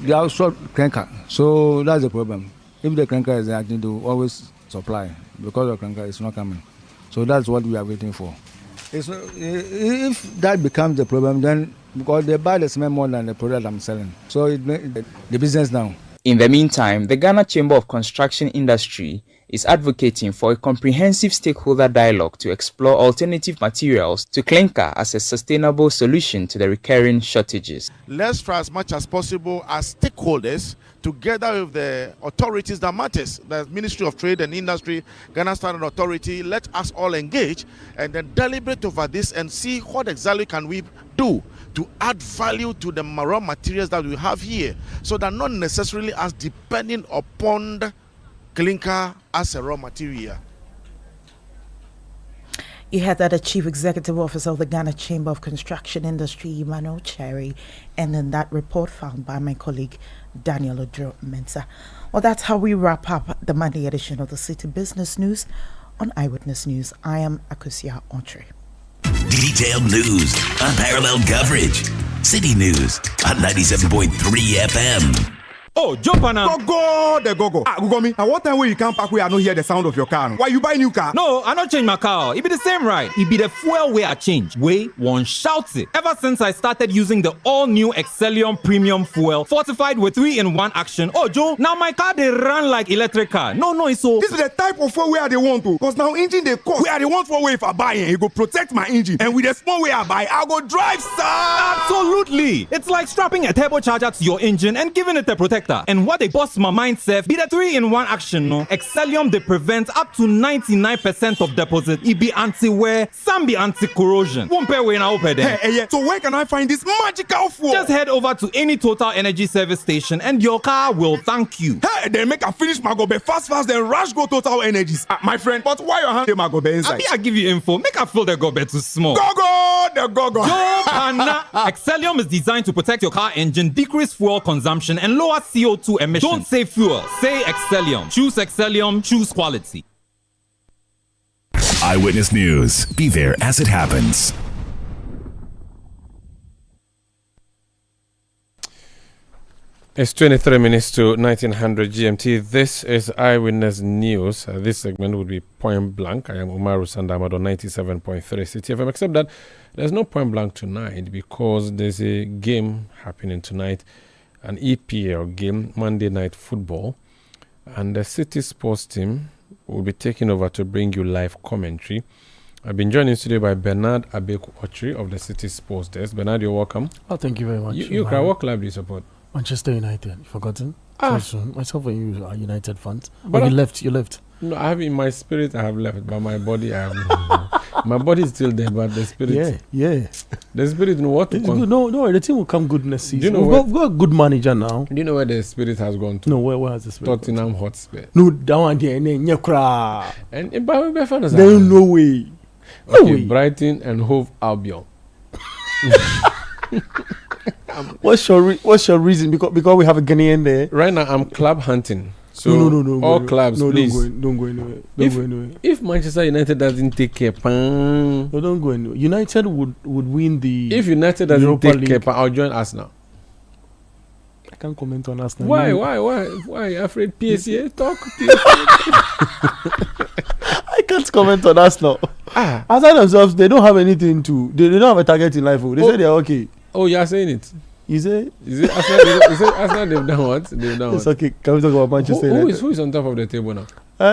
They are short cranker, so that's the problem. If the cranker is acting, they will always supply. Because the cranker is not coming. So that's what we are waiting for. If that becomes the problem, then because they buy the cement more than the product I'm selling. So the business down. In the meantime, the Ghana Chamber of Construction Industry is advocating for a comprehensive stakeholder dialogue to explore alternative materials to clinker as a sustainable solution to the recurring shortages. Let's try as much as possible as stakeholders, together with the authorities that matters, the Ministry of Trade and Industry, Ghana Standard Authority. Let us all engage and then deliberate over this and see what exactly can we do to add value to the raw materials that we have here, so that not necessarily as depending upon the clinker as a raw material. You heard that the Chief Executive Officer of the Ghana Chamber of Construction Industry, Emmanuel Cherry, and then that report found by my colleague Daniel Odro Mensah. Well, that's how we wrap up the Monday edition of the Citi Business News on Eyewitness News. I am Akusia Ontre. Detailed news, unparalleled coverage. City News on 97.3 FM. Oh, jump on now. Go. Gugomi, at what time will you come back where I don't hear the sound of your car? Why you buy new car? No, I not change my car. It be the same right. It be the fuel way I change. Way one shouts it. Ever since I started using the all-new Excellium Premium Fuel, fortified with 3-in-1 action. Oh, Joe, now my car they run like electric car. No, it's so. This is the type of fuel where they want to. Because now engine they cost. Where they want for way if I buy it go protect my engine. And with the small way I buy, I go drive, sir. Absolutely. It's like strapping a turbocharger to your engine and giving it a protector. And what they bust my mind said be the 3-in-1 action. No, Excellium they prevent up to 99% of deposit. It be anti-wear, some be anti-corrosion. Won't pay when I open them. Hey, so where can I find this magical fuel? Just head over to any Total Energy service station and your car will thank you. Hey, then make a finish my gobe fast, then rush go Total Energies. My friend, but why your hand my gobe inside? I give you info. Make a fill the gobe too small. Go. Excellium is designed to protect your car engine, decrease fuel consumption, and lower CO2 emissions. Don't say fuel, say Excellium. Choose Excellium, choose quality. Eyewitness News. Be there as it happens. It's 23 minutes to 1900 GMT. This is Eyewitness News. This segment will be point blank. I am Umaru Sandamado, 97.3 Citi FM, except that there's no point blank tonight because there's a game happening tonight, an EPL game, Monday Night Football, and the Citi sports team will be taking over to bring you live commentary. I've been joined in studio by Bernard Abeku-Ochri of the Citi Sports Desk. Bernard, you're welcome. Oh, thank you very much. What club do you support? Manchester United. Forgotten? Myself and you are United fans. But you left. No, I have in my spirit I have left, but my body I have. My body is still there, but the spirit. Yeah. The spirit, what? No, the team will come good next season. Do you know we've got a good manager now. Do you know where the spirit has gone to? No, where has the spirit? Tottenham Hotspur. No, that one there, Nyakra. And in There's no way. Okay, Brighton and Hove Albion. What's your reason? Because we have a Ghanaian there. Right now, I'm club hunting. So no, all clubs, please. Don't go anywhere. If Manchester United doesn't take care, no, don't go anywhere. United would win the. If United doesn't take care, I'll join Arsenal. I can't comment on Arsenal. Why? Afraid PSA talk. I can't comment on Arsenal. Outside themselves, they don't have anything to. They don't have a target in life. They say they're okay. Oh, you are saying it. Is it Arsenal? They've done what? It's okay. Can we talk about Manchester United? Who is on top of the table now?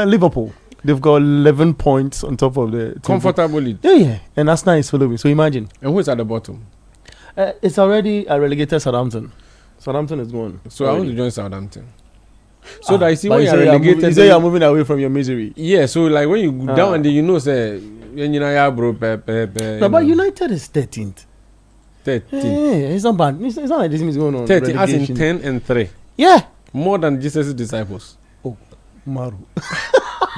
Liverpool. They've got 11 points on top of the table. Comfortable lead. Yeah. And Arsenal is following. So imagine. And who is at the bottom? It's already a relegated Southampton. Southampton is gone. So already. I want to join Southampton. So that I see when you are relegated. You say you are moving away from your misery. Yeah. So like when you go down and then you know say when you know bro. But United is 13th. 13. It's not bad. It's not like this is going on. 13 as in 10 and 3. Yeah. More than Jesus' disciples. Oh, Maru.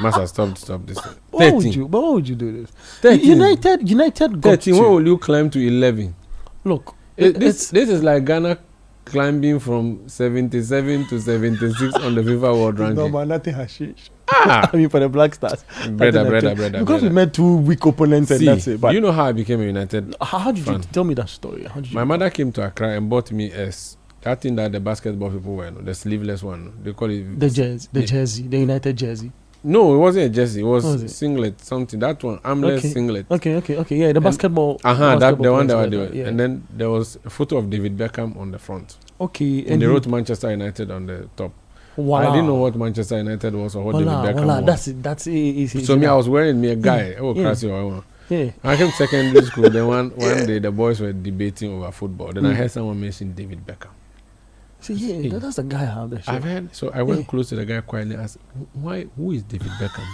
Master, stop this. 13. Why would you do this? 13. United got 13. When will you climb to 11? Look, this is like Ghana climbing from 77 to 76 on the FIFA World Ranking. No, man, nothing has changed. Ah. I mean, for the Black Stars. Brother. Because we met 2 weak opponents and that's it. But you know how I became a United How did fan? you tell me that story? How did you My mother came to Accra and bought me that thing that the basketball people wear, the sleeveless one. They call it the jersey, the United jersey. No, it wasn't a jersey. It was singlet, something. That one, armless singlet. Okay. Yeah, the basketball. The one that players, were. And then there was a photo of David Beckham on the front. Okay. And they wrote Manchester United on the top. Wow. I didn't know what Manchester United was or what David Beckham was. That's it. So I was wearing a guy. Yeah. I came to secondary school. Then one day the boys were debating over football. Then I heard someone mention David Beckham. See, that's the guy I have there. I've heard. So I went close to the guy quietly and asked, who is David Beckham?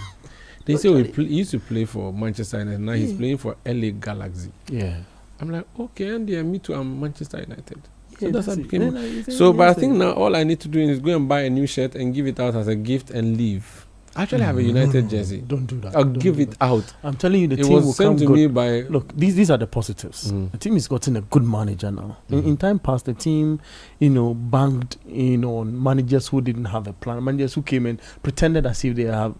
They say he used to play for Manchester United. Now he's playing for LA Galaxy. Yeah. I'm like, okay, and me too. I'm Manchester United. So Yeah, that's how that's it it. became. Yeah, So, but I think now all I need to do is go and buy a new shirt and give it out as a gift and leave. I actually have a United jersey. Don't do that. I'll Don't give do it that. out. I'm telling you, the It team was will sent come to good. me by. Look, these are the positives. The team has gotten a good manager now. In time past, the team, banged on managers who didn't have a plan. Managers who came and pretended as if they had.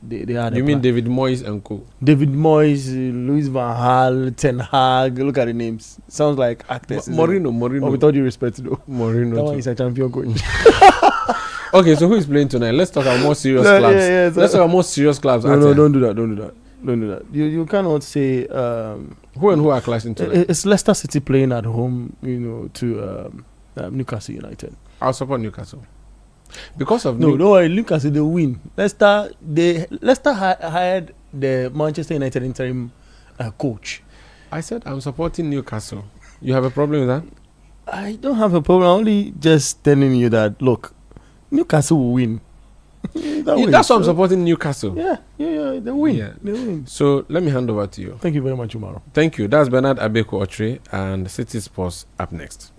You mean David Moyes and co? David Moyes, Louis Van Gaal, Ten Hag. Look at the names. Sounds like actors. Mourinho. Oh, with all due respect, though. Mourinho. That one is a champion coach. Okay, so who is playing tonight? Let's talk about more serious clubs. Let's talk about more serious clubs. No, don't do that. You cannot say who and who are clashing tonight. It's Leicester City playing at home, to Newcastle United. I'll support Newcastle because of don't worry, Newcastle they win. Leicester hired the Manchester United interim coach. I said I'm supporting Newcastle. You have a problem with that? I don't have a problem. I'm only just telling you that look, Newcastle will win. That's why I'm supporting Newcastle. Yeah, they win. Yeah. They win. So let me hand over to you. Thank you very much, Umaru. Thank you. That's Bernard Abeku Ochre and City Sports up next.